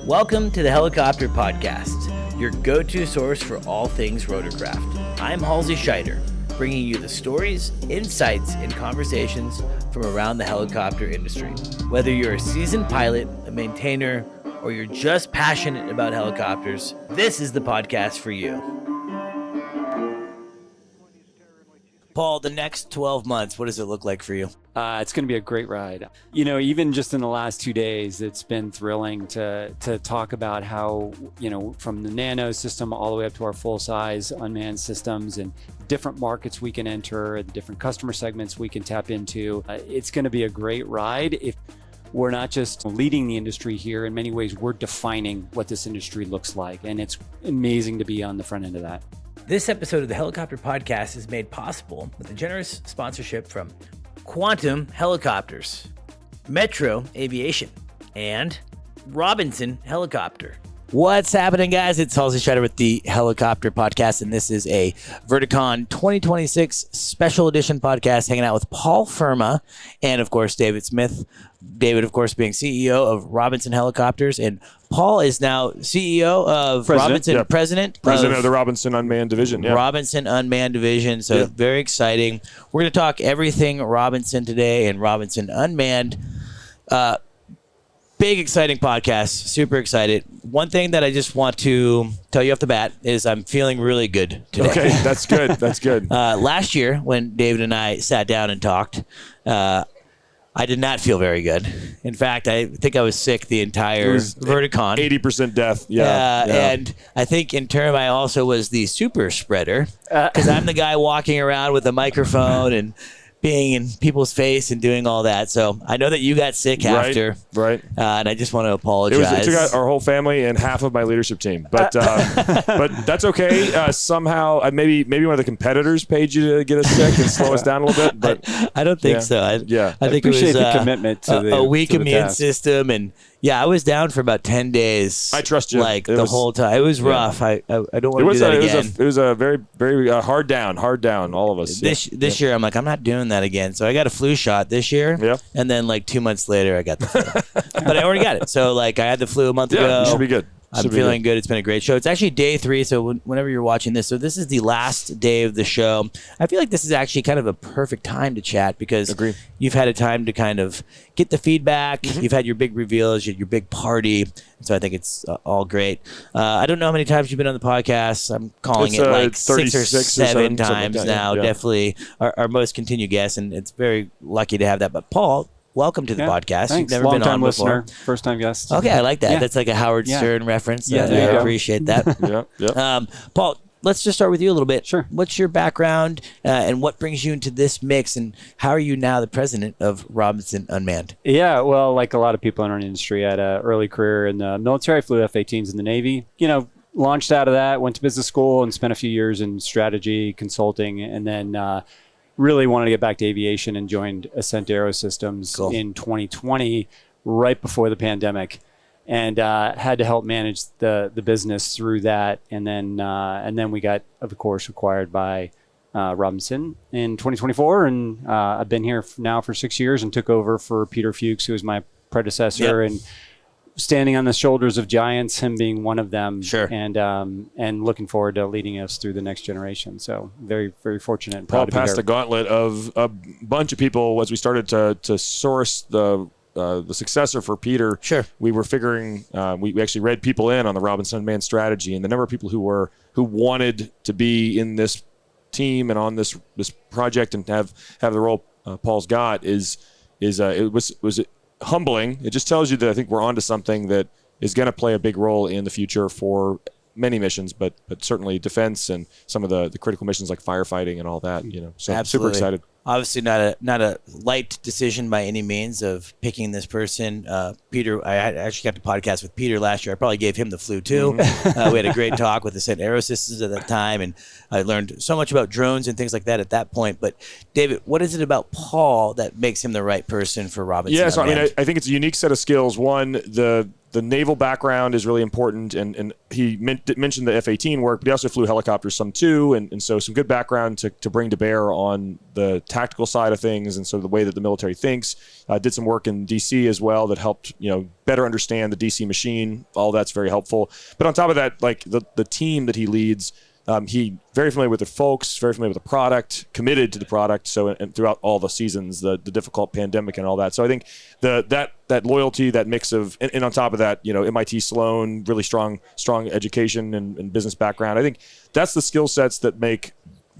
Welcome to the Helicopter Podcast, your go-to source for all things rotorcraft. I'm Halsey Scheider, bringing you the stories, insights, and conversations from around the helicopter industry. Whether you're a seasoned pilot, a maintainer, or you're just passionate about helicopters, this is the podcast for you. Paul, the next 12 months, what does it look like for you? It's going to be a great ride. You know, even just in the last 2 days, it's been thrilling to talk about how, you know, from the nano system all the way up to our full-size unmanned systems and different markets we can enter and different customer segments we can tap into. It's going to be a great ride. If we're not just leading the industry here, in many ways, we're defining what this industry looks like. And it's amazing to be on the front end of that. This episode of the Helicopter Podcast is made possible with a generous sponsorship from Quantum Helicopters, Metro Aviation, and Robinson Helicopter. What's happening, guys? It's Halsey Scheider with the Helicopter Podcast, and this is a Verticon 2026 special edition podcast, hanging out with Paul Firma and, of course, David Smith. David, of course, being CEO of Robinson Helicopters, and Paul is now CEO of Robinson, yeah. President of the Robinson Unmanned division. Yeah. Robinson Unmanned division. So very exciting. We're going to talk everything Robinson today and Robinson Unmanned. Big, exciting podcast. Super excited. One thing that I just want to tell you off the bat is I'm feeling really good today. Okay, that's good. That's good. Last year, when David and I sat down and talked, I did not feel very good. In fact, I think I was sick the entire Verticon. 80% death. Yeah. And I think in turn, I also was the super spreader because I'm the guy walking around with a microphone and being in people's face and doing all that. So I know that you got sick after. Right. And I just want to apologize. It took out our whole family and half of my leadership team. But but that's okay. Somehow, maybe one of the competitors paid you to get us sick and slow us down a little bit. But I don't think so. I think it was the commitment to a weak immune task. system. And yeah, I was down for about 10 days. I trust you. The whole time. It was rough. I don't want to do that again. It was a very, very hard down, all of us. This year, I'm like, I'm not doing that again. So I got a flu shot this year. Yeah. And then like 2 months later, I got the flu. But I already got it. So like I had the flu a month ago. You should be good. I'm feeling good. It's been a great show. It's actually day 3, so whenever you're watching this. So this is the last day of the show. I feel like this is actually kind of a perfect time to chat because you've had a time to kind of get the feedback. Mm-hmm. You've had your big reveals, your big party. So I think it's all great. I don't know how many times you've been on the podcast. I'm calling it like 6 or 7 times now. Yeah. Definitely our most continued guest, and it's very lucky to have that. But Paul, welcome to the podcast. Thanks. You've never been on listener, before. first time guest. Okay, I like that. Yeah. That's like a Howard Stern reference. Yeah, I appreciate that. Yeah. Paul, let's just start with you a little bit. Sure. What's your background and what brings you into this mix, and how are you now the president of Robinson Unmanned? Yeah, well, like a lot of people in our industry, I had an early career in the military. I flew F-18s in the Navy. You know, launched out of that, went to business school and spent a few years in strategy consulting, and then really wanted to get back to aviation and joined Ascent Aerosystems in 2020, right before the pandemic, and had to help manage the business through that. And then we got, of course, acquired by Robinson in 2024. And I've been here now for 6 years and took over for Peter Fuchs, who was my predecessor. Yep. And standing on the shoulders of giants, him being one of them, sure. and looking forward to leading us through the next generation. So very, very fortunate and proud Paul to be passed here. a gauntlet of a bunch of people as we started to source the successor for Peter. Sure. We were figuring, we actually read people in on the Robinson Unmanned strategy, and the number of people who wanted to be in this team and on this project and have the role Paul's got it was humbling. It just tells you that I think we're onto something that is going to play a big role in the future for many missions, but certainly defense and some of the critical missions like firefighting and all that. You know, so Absolutely. I'm super excited. Obviously not a light decision by any means of picking this person. Peter, I actually got to podcast with Peter last year. I probably gave him the flu too. We had a great talk with Ascent Aerosystems at that time, and I learned so much about drones and things like that at that point. But David, what is it about Paul that makes him the right person for Robinson? Yeah, so I mean, I think it's a unique set of skills. One, the the naval background is really important, and he mentioned the F-18 work, but he also flew helicopters some too, and so some good background to bring to bear on the tactical side of things, and so the way that the military thinks. Did some work in D.C. as well that helped better understand the D.C. machine. All that's very helpful. But on top of that, like the team that he leads, he very familiar with the folks, very familiar with the product, committed to the product. So and throughout all the seasons, the difficult pandemic and all that. So I think that loyalty, that mix of, and on top of that, MIT Sloan, really strong education and business background. I think that's the skill sets that make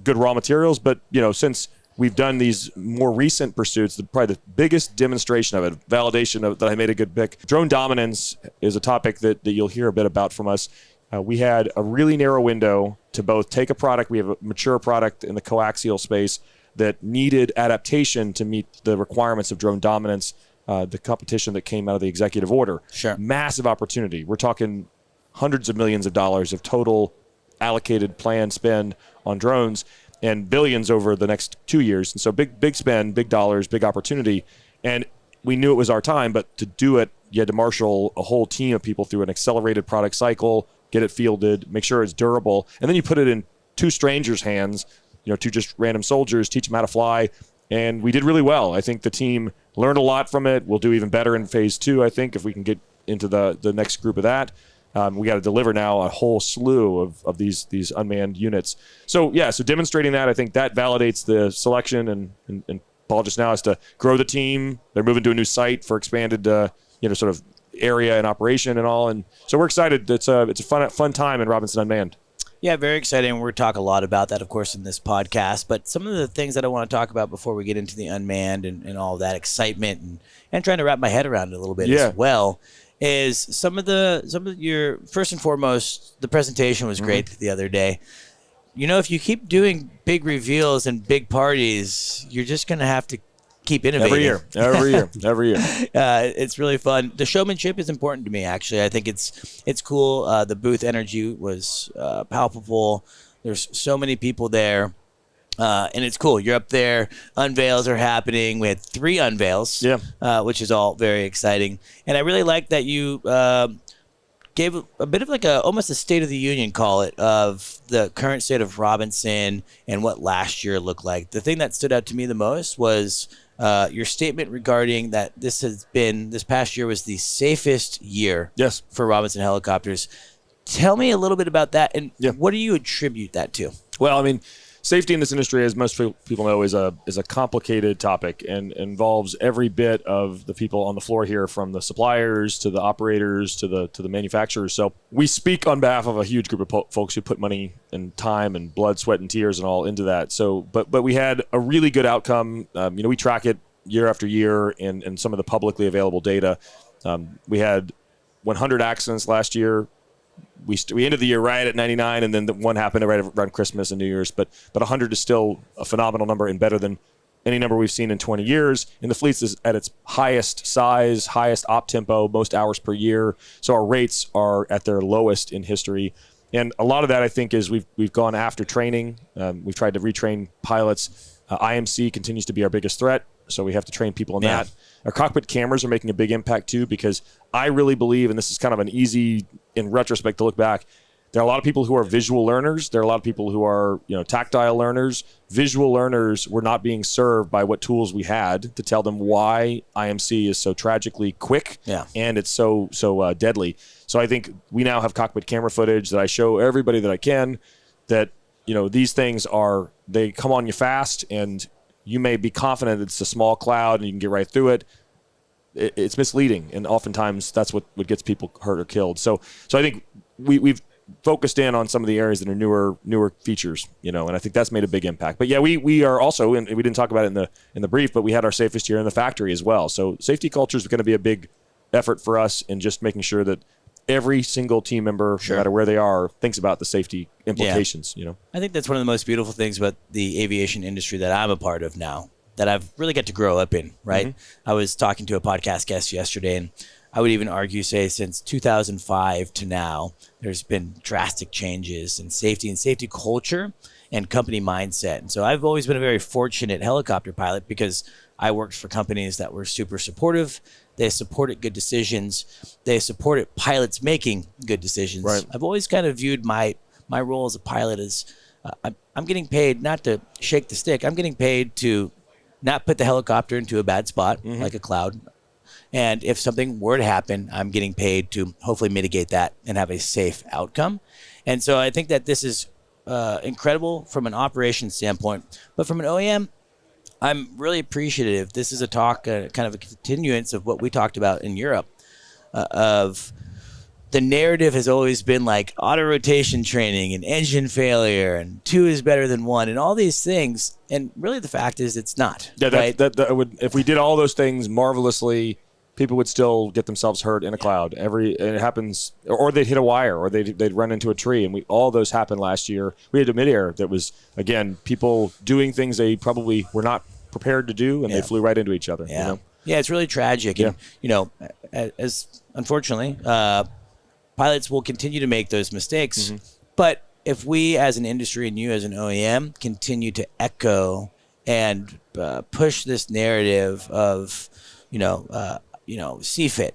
good raw materials. But since we've done these more recent pursuits, probably the biggest demonstration of it, validation of that I made a good pick. Drone dominance is a topic that you'll hear a bit about from us. We had a really narrow window to both take a product. We have a mature product in the coaxial space that needed adaptation to meet the requirements of drone dominance, the competition that came out of the executive order. Sure. Massive opportunity. We're talking hundreds of millions of dollars of total allocated planned spend on drones and billions over the next 2 years. And so big spend, big dollars, big opportunity. And we knew it was our time, but to do it, you had to marshal a whole team of people through an accelerated product cycle, get it fielded, make sure it's durable, and then you put it in two strangers' hands, two just random soldiers, teach them how to fly, and we did really well. I think the team learned a lot from it. We'll do even better in phase 2, I think, if we can get into the next group of that. We got to deliver now a whole slew of these unmanned units. So demonstrating that, I think that validates the selection, and Paul just now has to grow the team. They're moving to a new site for expanded, sort of area and operation and all, and so we're excited. It's a fun time in Robinson Unmanned. Yeah, very exciting. We're going to talk a lot about that, of course, in this podcast. But some of the things that I want to talk about before we get into the unmanned and all that excitement and trying to wrap my head around it a little bit as well is some of your, first and foremost, the presentation was great the other day. If you keep doing big reveals and big parties, you're just going to have to keep innovating. Every year. It's really fun. The showmanship is important to me, actually. I think it's cool. The booth energy was palpable. There's so many people there. And it's cool. You're up there. Unveils are happening. We had 3 unveils, which is all very exciting. And I really like that you gave a bit of almost a State of the Union, call it, of the current state of Robinson and what last year looked like. The thing that stood out to me the most was your statement regarding that this past year was the safest year for Robinson helicopters. Tell me a little bit about that, and what do you attribute that to? Well, I mean, safety in this industry, as most people know, is a complicated topic and involves every bit of the people on the floor here, from the suppliers to the operators to the manufacturers. So we speak on behalf of a huge group of folks who put money and time and blood, sweat, and tears and all into that. So, but we had a really good outcome. We track it year after year in some of the publicly available data. We had 100 accidents last year. We ended the year right at 99, and then the one happened right around Christmas and New Year's. But 100 is still a phenomenal number and better than any number we've seen in 20 years. And the fleet is at its highest size, highest op tempo, most hours per year. So our rates are at their lowest in history. And a lot of that, I think, is we've gone after training. We've tried to retrain pilots. IMC continues to be our biggest threat, so we have to train people in that. Our cockpit cameras are making a big impact too, because I really believe, and this is kind of an easy, in retrospect, to look back, there are a lot of people who are visual learners. There are a lot of people who are, tactile learners. Visual learners were not being served by what tools we had to tell them why IMC is so tragically quick and it's so deadly. So I think we now have cockpit camera footage that I show everybody that I can, that these things they come on you fast, and you may be confident it's a small cloud and you can get right through it. It's misleading, and oftentimes that's what gets people hurt or killed. So I think we've focused in on some of the areas that are newer features, and I think that's made a big impact. But we are also, and we didn't talk about it in the brief, but we had our safest year in the factory as well. So safety culture is going to be a big effort for us in just making sure that every single team member, no matter where they are, thinks about the safety implications. I think that's one of the most beautiful things about the aviation industry that I'm a part of now, that I've really got to grow up in, right? I was talking to a podcast guest yesterday, and I would even argue, say, since 2005 to now, there's been drastic changes in safety culture and company mindset. And so I've always been a very fortunate helicopter pilot, because I worked for companies that were super supportive. They supported good decisions. They supported pilots making good decisions. Right. I've always kind of viewed my role as a pilot as I'm getting paid not to shake the stick. I'm getting paid to not put the helicopter into a bad spot like a cloud. And if something were to happen, I'm getting paid to hopefully mitigate that and have a safe outcome. And so I think that this is incredible from an operations standpoint. But from an OEM, I'm really appreciative. This is a talk, kind of a continuance of what we talked about in Europe, of the narrative has always been like auto rotation training and engine failure and 2 is better than 1 and all these things. And really the fact is it's not. Yeah, right? that would, if we did all those things marvelously, people would still get themselves hurt in a cloud. And it happens, or they'd hit a wire, or they'd run into a tree. And all those happened last year. We had a midair that was, again, people doing things they probably were not prepared to do, and they flew right into each other. Yeah. You know? Yeah, it's really tragic. And, as unfortunately, pilots will continue to make those mistakes. But if we as an industry and you as an OEM continue to echo and push this narrative of, CFIT,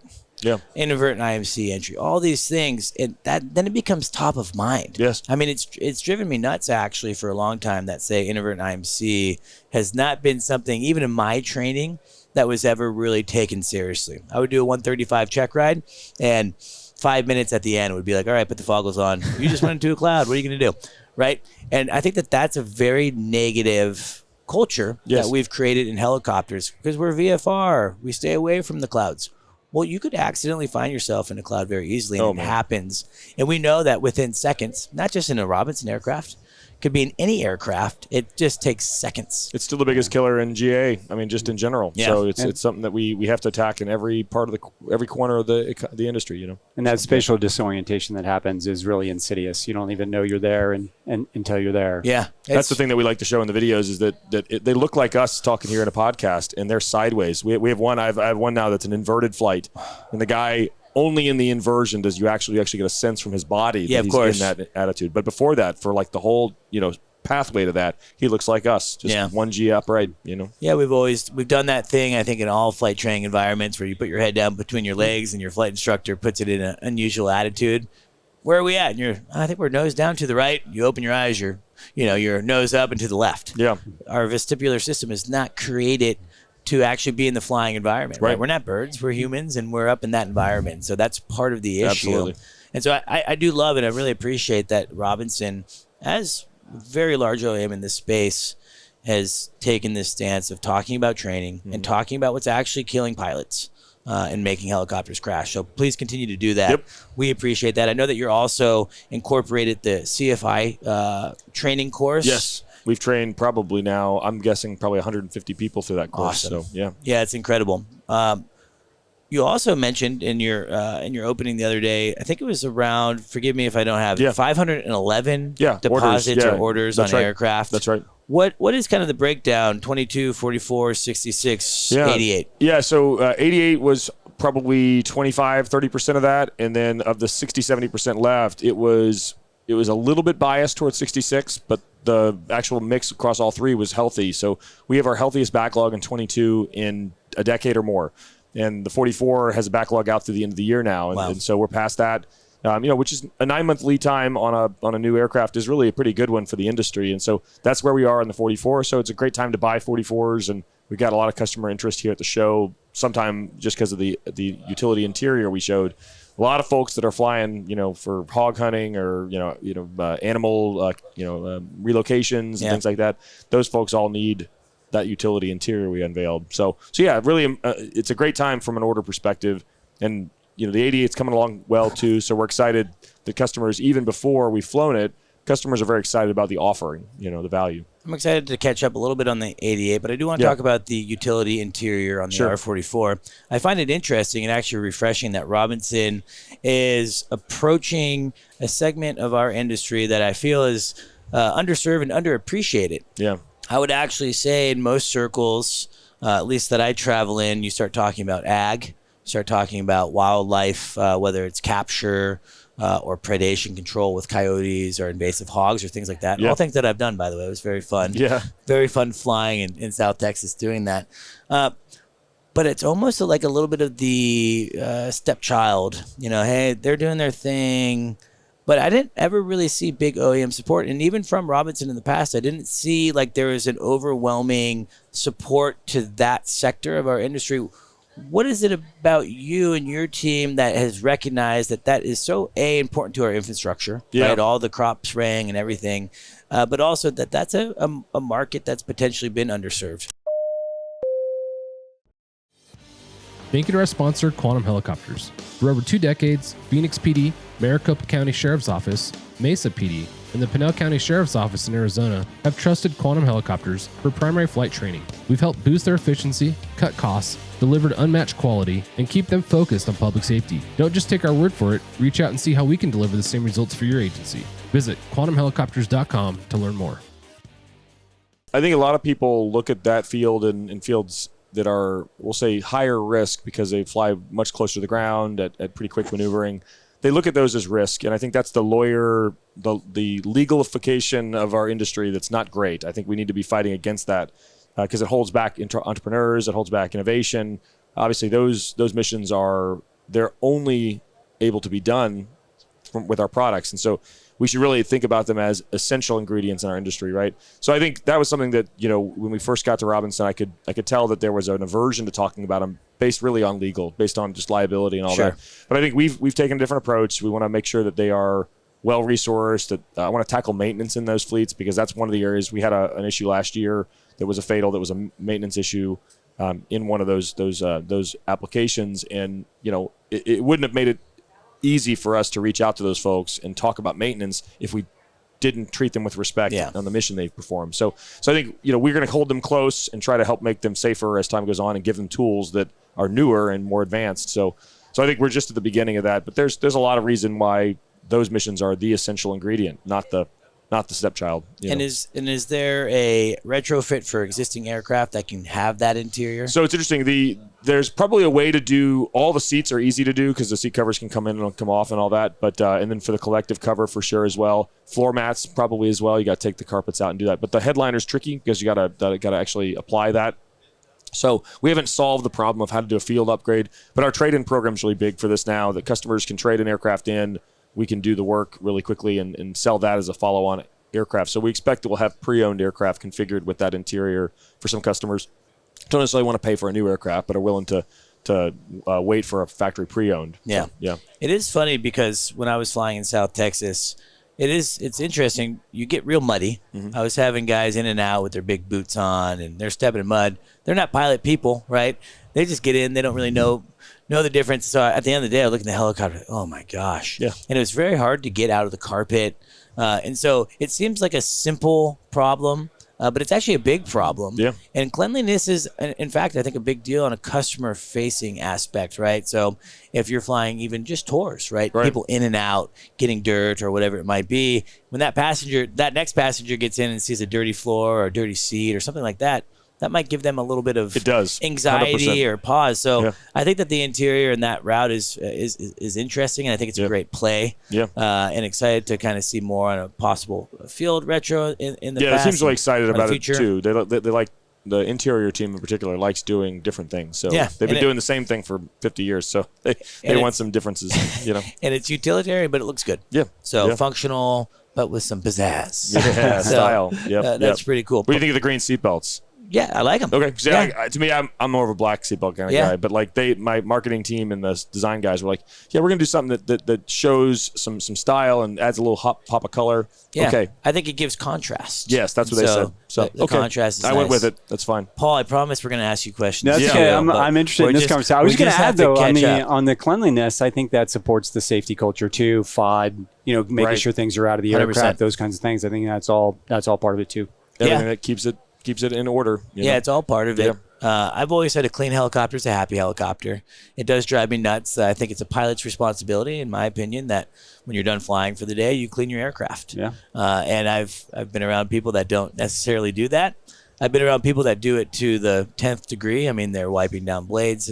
inadvertent IMC entry, all these things, and then it becomes top of mind. Yes. I mean, it's driven me nuts actually for a long time that say inadvertent IMC has not been something, even in my training, that was ever really taken seriously. I would do a 135 check ride, and 5 minutes at the end would be like, all right, put the foggles on. You just went into a cloud. What are you going to do? Right? And I think that that's a very negative culture that we've created in helicopters because we're VFR. We stay away from the clouds. Well, you could accidentally find yourself in a cloud very easily, and it happens. And we know that within seconds, not just in a Robinson aircraft, could be in any aircraft. It just takes seconds. It's still the biggest killer in GA. I mean, just in general. Yeah. So it's something that we have to attack in every part of every corner of the industry. And that spatial disorientation that happens is really insidious. You don't even know you're there and until you're there. Yeah, that's the thing that we like to show in the videos is that they look like us talking here in a podcast, and they're sideways. We have one. I have one now that's an inverted flight, and the guy. Only in the inversion does you actually get a sense from his body that he's in that attitude. But before that, for like the whole pathway to that, he looks like us, just 1G upright. Yeah, we've done that thing. I think in all flight training environments where you put your head down between your legs and your flight instructor puts it in an unusual attitude. Where are we at? And I think we're nose down to the right. You open your eyes, your nose up and to the left. Yeah, our vestibular system is not created to actually be in the flying environment. Right? We're not birds. We're humans, and we're up in that environment. So that's part of the issue. Absolutely. And so I do love it. I really appreciate that Robinson, as a very large OEM in this space, has taken this stance of talking about training and talking about what's actually killing pilots and making helicopters crash. So please continue to do that. Yep. We appreciate that. I know that you're also incorporated the CFI training course. Yes. We've trained probably now, I'm guessing, probably 150 people through that course. Awesome. So, yeah. Yeah, it's incredible. You also mentioned in your opening the other day, I think it was around, forgive me if I don't have it, 511 deposits or orders on aircraft. That's right. What is kind of the breakdown? 22, 44, 66, 88? Yeah, so 88 was probably 25, 30% of that. And then of the 60, 70% left, it was a little bit biased towards 66, but the actual mix across all three was healthy. So we have our healthiest backlog in 22 in a decade or more. And the 44 has a backlog out through the end of the year now. And so we're past that, which is a 9-month lead time on a new aircraft is really a pretty good one for the industry. And so that's where we are on the 44. So it's a great time to buy 44s. And we got a lot of customer interest here at the show, sometime just because of the utility interior we showed. A lot of folks that are flying, for hog hunting or, animal, relocations and things like that. Those folks all need that utility interior we unveiled. So yeah, really, it's a great time from an order perspective. And, the 88's coming along well too. So we're excited. The customers, even before we've flown it, customers are very excited about the offering, the value. I'm excited to catch up a little bit on the 88, but I do want to talk about the utility interior on the R44. I find it interesting and actually refreshing that Robinson is approaching a segment of our industry that I feel is underserved and underappreciated. Yeah. I would actually say in most circles, at least that I travel in, you start talking about ag, start talking about wildlife, whether it's capture or predation control with coyotes or invasive hogs or things like that. Yeah. All things that I've done, by the way. It was very fun. Yeah. Very fun flying in South Texas doing that. But it's almost like a little bit of the stepchild. Hey, they're doing their thing. But I didn't ever really see big OEM support. And even from Robinson in the past, I didn't see like there was an overwhelming support to that sector of our industry. What is it about you and your team that has recognized that is so important to our infrastructure, right? All the crop spraying and everything, but also that's a market that's potentially been underserved. Thank you to our sponsor, Quantum Helicopters. For over 2 decades, Phoenix PD, Maricopa County Sheriff's Office, Mesa PD, and the Pinell County Sheriff's Office in Arizona have trusted Quantum Helicopters for primary flight training. We've helped boost their efficiency, cut costs, delivered unmatched quality, and keep them focused on public safety. Don't just take our word for it. Reach out and see how we can deliver the same results for your agency. Visit quantumhelicopters.com to learn more. I think a lot of people look at that field and fields that are, we'll say, higher risk because they fly much closer to the ground at pretty quick maneuvering. They look at those as risk, and I think that's the legalification of our industry that's not great. I think we need to be fighting against that because it holds back entrepreneurs, it holds back innovation. Obviously, those missions they're only able to be done with our products, and so we should really think about them as essential ingredients in our industry, right? So I think that was something that, when we first got to Robinson, I could tell that there was an aversion to talking about them based really on legal, based on just liability and all that. But I think we've taken a different approach. We want to make sure that they are well-resourced, that I want to tackle maintenance in those fleets because that's one of the areas. We had an issue last year that was that was a maintenance issue in one of those applications. And, it wouldn't have made it easy for us to reach out to those folks and talk about maintenance if we didn't treat them with respect on the mission they perform. So I think, we're going to hold them close and try to help make them safer as time goes on and give them tools that are newer and more advanced. So I think we're just at the beginning of that, but there's a lot of reason why those missions are the essential ingredient, not the stepchild. Is there a retrofit for existing aircraft that can have that interior? So it's interesting. There's probably a way to do all the seats are easy to do because the seat covers can come in and come off and all that. But and then for the collective cover for sure as well. Floor mats probably as well. You got to take the carpets out and do that. But the headliner's tricky because you got to actually apply that. So we haven't solved the problem of how to do a field upgrade. But our trade-in program is really big for this now. That customers can trade an aircraft in. We can do the work really quickly and sell that as a follow-on aircraft. So we expect that we'll have pre-owned aircraft configured with that interior for some customers. Don't necessarily want to pay for a new aircraft, but are willing to wait for a factory pre-owned. Yeah. So, yeah. It is funny because when I was flying in South Texas, it's interesting. You get real muddy. Mm-hmm. I was having guys in and out with their big boots on and they're stepping in mud. They're not pilot people, right? They just get in. They don't really know the difference. So at the end of the day, I look at the helicopter. Oh my gosh. Yeah. And it was very hard to get out of the carpet. And so it seems like a simple problem, but it's actually a big problem. Yeah. And cleanliness is, in fact, I think a big deal on a customer-facing aspect, right? So if you're flying even just tours, right? People in and out, getting dirt or whatever it might be, when that next passenger gets in and sees a dirty floor or a dirty seat or something like that, that might give them a little bit of anxiety 100%. Or pause. So I think that the interior and that route is interesting, and I think it's a great play. Yeah. And excited to kind of see more on a possible field retro in the past. Yeah, they seem really excited about it future. too. They like the interior team in particular likes doing different things. So they've been doing the same thing for 50 years. So they want some differences, And it's utilitarian, but it looks good. Yeah. So functional, but with some pizzazz. Yeah, style. That's pretty cool. What do you think of the green seatbelts? Yeah, I like them. Okay, to me, I'm more of a black seatbelt kind of guy. But like my marketing team and the design guys were like, we're gonna do something that shows some style and adds a little pop of color. Yeah. Okay, I think it gives contrast. Yes, that's what they said. So the contrast is I went with it. That's fine. Paul, I promise we're gonna ask you questions. That's okay. I'm interested in this conversation. I was going to add though on the cleanliness. I think that supports the safety culture too. FOD, making sure things are out of the aircraft, those kinds of things. I think that's all part of it too. Everything that keeps it in order. It's all part of it. I've always said a clean helicopter is a happy helicopter. It does drive me nuts. I think it's a pilot's responsibility, in my opinion, that when you're done flying for the day, you clean your aircraft. Yeah. And I've been around people that don't necessarily do that. I've been around people that do it to the 10th degree. I mean, they're wiping down blades.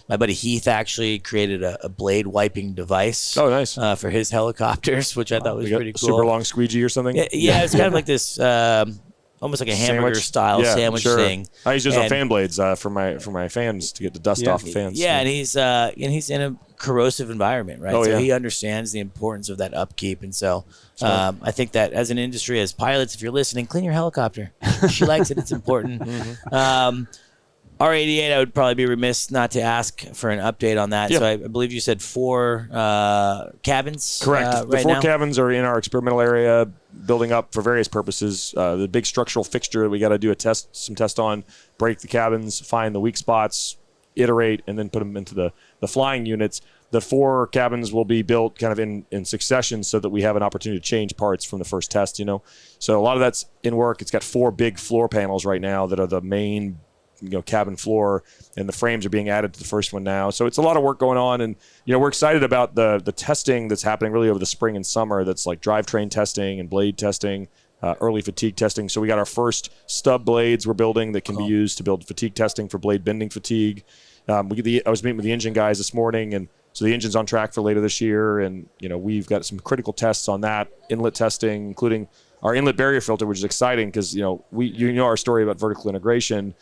My buddy Heath actually created a blade wiping device. Oh, nice. For his helicopters, which I thought was pretty cool. Super long squeegee or something. Yeah, it's kind of like this, almost like a hamburger style sandwich thing. I use those on fan blades for my fans to get the dust off of fans. Yeah, and he's in a corrosive environment, right? Oh, so yeah. he understands the importance of that upkeep, and so I think that as an industry, as pilots, if you're listening, clean your helicopter. She likes it; it's important. R88, I would probably be remiss not to ask for an update on that. Yeah. So I believe you said 4 cabins. Correct. The right 4 now? cabins are in our experimental area, building up for various purposes. The big structural fixture that we got to do some test on, break the cabins, find the weak spots, iterate, and then put them into the flying units. The 4 cabins will be built kind of in succession so that we have an opportunity to change parts from the first test, So a lot of that's in work. It's got 4 big floor panels right now that are the main cabin floor, and the frames are being added to the first one now. So it's a lot of work going on, and we're excited about the testing that's happening really over the spring and summer. That's like drivetrain testing and blade testing, early fatigue testing. So we got our first stub blades we're building that can be used to build fatigue testing for blade bending fatigue. I was meeting with the engine guys this morning, and so the engine's on track for later this year, and we've got some critical tests on that, inlet testing, including our inlet barrier filter, which is exciting because our story about vertical integration.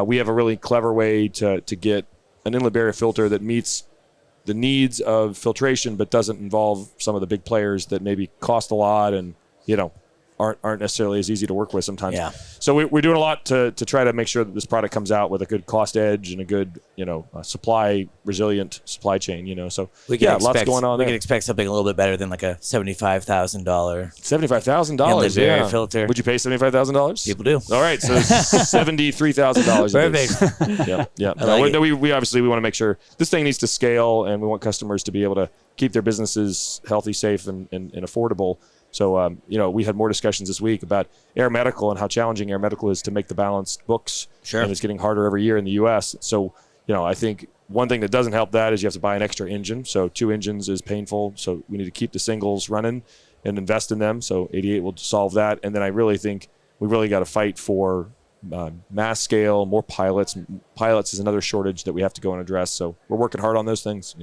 We have a really clever way to get an inlet barrier filter that meets the needs of filtration but doesn't involve some of the big players that maybe cost a lot and aren't necessarily as easy to work with sometimes. Yeah. So we're doing a lot to try to make sure that this product comes out with a good cost edge and a good resilient supply chain. So lots going on We there. can expect something a little bit better than like a $75,000 $75,000. inlet barrier filter. Would you pay $75,000? People do. All right, so $73,000. Perfect. Yeah. like it. We obviously want to make sure this thing needs to scale, and we want customers to be able to keep their businesses healthy, safe, and affordable. So, we had more discussions this week about air medical and how challenging air medical is to make the balanced books. Sure. And it's getting harder every year in the U.S. So, I think one thing that doesn't help that is you have to buy an extra engine. So 2 engines is painful. So we need to keep the singles running and invest in them. So 88 will solve that. And then I really think we really got to fight for mass scale, more pilots. Pilots is another shortage that we have to go and address. So we're working hard on those things,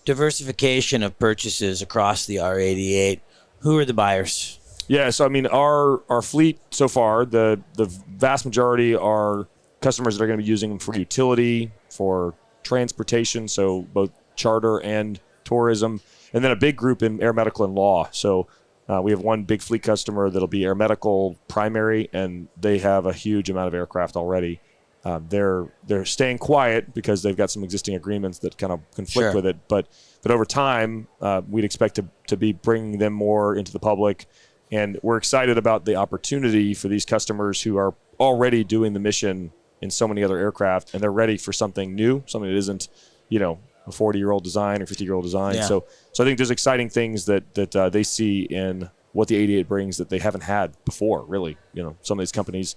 Diversification of purchases across the R88. Who are the buyers? Yeah, so I mean, our fleet so far, the vast majority are customers that are going to be using them for utility, for transportation, so both charter and tourism, and then a big group in air medical and law. So we have one big fleet customer that'll be air medical primary, and they have a huge amount of aircraft already. They're staying quiet because they've got some existing agreements that kind of conflict with it, but over time, we'd expect to be bringing them more into the public. And we're excited about the opportunity for these customers who are already doing the mission in so many other aircraft, and they're ready for something new, something that isn't, a 40-year-old design or 50-year-old design. Yeah. So I think there's exciting things that they see in what the 88 brings that they haven't had before, really. Some of these companies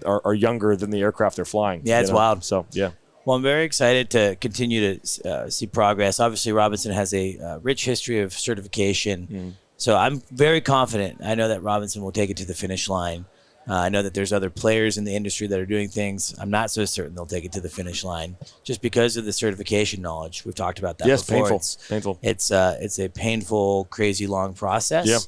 are younger than the aircraft they're flying. Yeah, it's wild. So, yeah. Well, I'm very excited to continue to see progress. Obviously, Robinson has a rich history of certification. So I'm very confident. I know that Robinson will take it to the finish line. I know that there's other players in the industry that are doing things. I'm not so certain they'll take it to the finish line just because of the certification knowledge. We've talked about that before. Painful. It's a painful, crazy, long process. Yeah.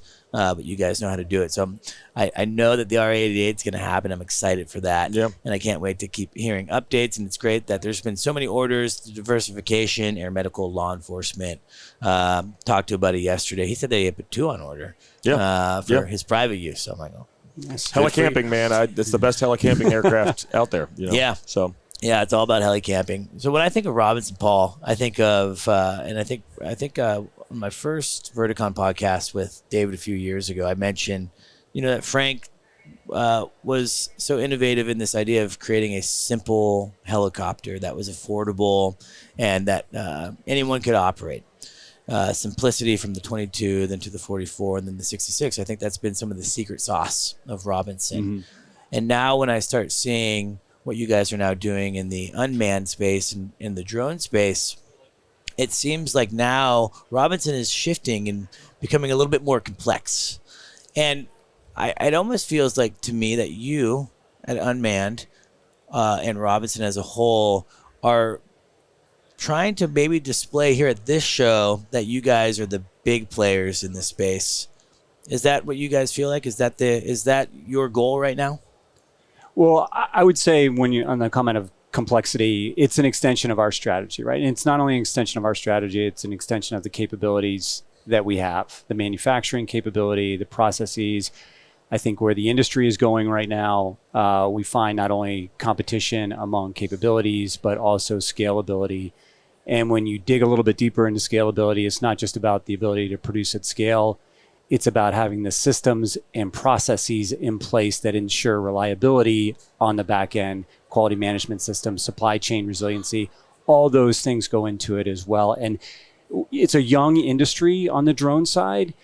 But you guys know how to do it. So I know that the R88 is going to happen. I'm excited for that. Yeah. And I can't wait to keep hearing updates. And it's great that there's been so many orders, the diversification, air medical, law enforcement. Talked to a buddy yesterday. He said they had put 2 on order for his private use. So I'm like, oh. Helicamping, man. It's the best helicamping aircraft out there. Yeah. So yeah, it's all about helicamping. So when I think of Robinson, Paul, I think of and I think on my first Verticon podcast with David a few years ago, I mentioned that Frank was so innovative in this idea of creating a simple helicopter that was affordable and that anyone could operate. Simplicity from the 22, then to the 44, and then the 66. I think that's been some of the secret sauce of Robinson. Mm-hmm. And now when I start seeing what you guys are now doing in the unmanned space and in the drone space, it seems like now Robinson is shifting and becoming a little bit more complex. And it almost feels like to me that you at Unmanned and Robinson as a whole are trying to maybe display here at this show that you guys are the big players in this space. Is that what you guys feel like? Is that your goal right now? Well, I would say when you on the comment of complexity, it's an extension of our strategy, right? And it's not only an extension of our strategy, it's an extension of the capabilities that we have, the manufacturing capability, the processes. I think where the industry is going right now, we find not only competition among capabilities, but also scalability. And when you dig a little bit deeper into scalability, it's not just about the ability to produce at scale. It's about having the systems and processes in place that ensure reliability on the back end, quality management systems, supply chain resiliency. All those things go into it as well. And it's a young industry on the drone side.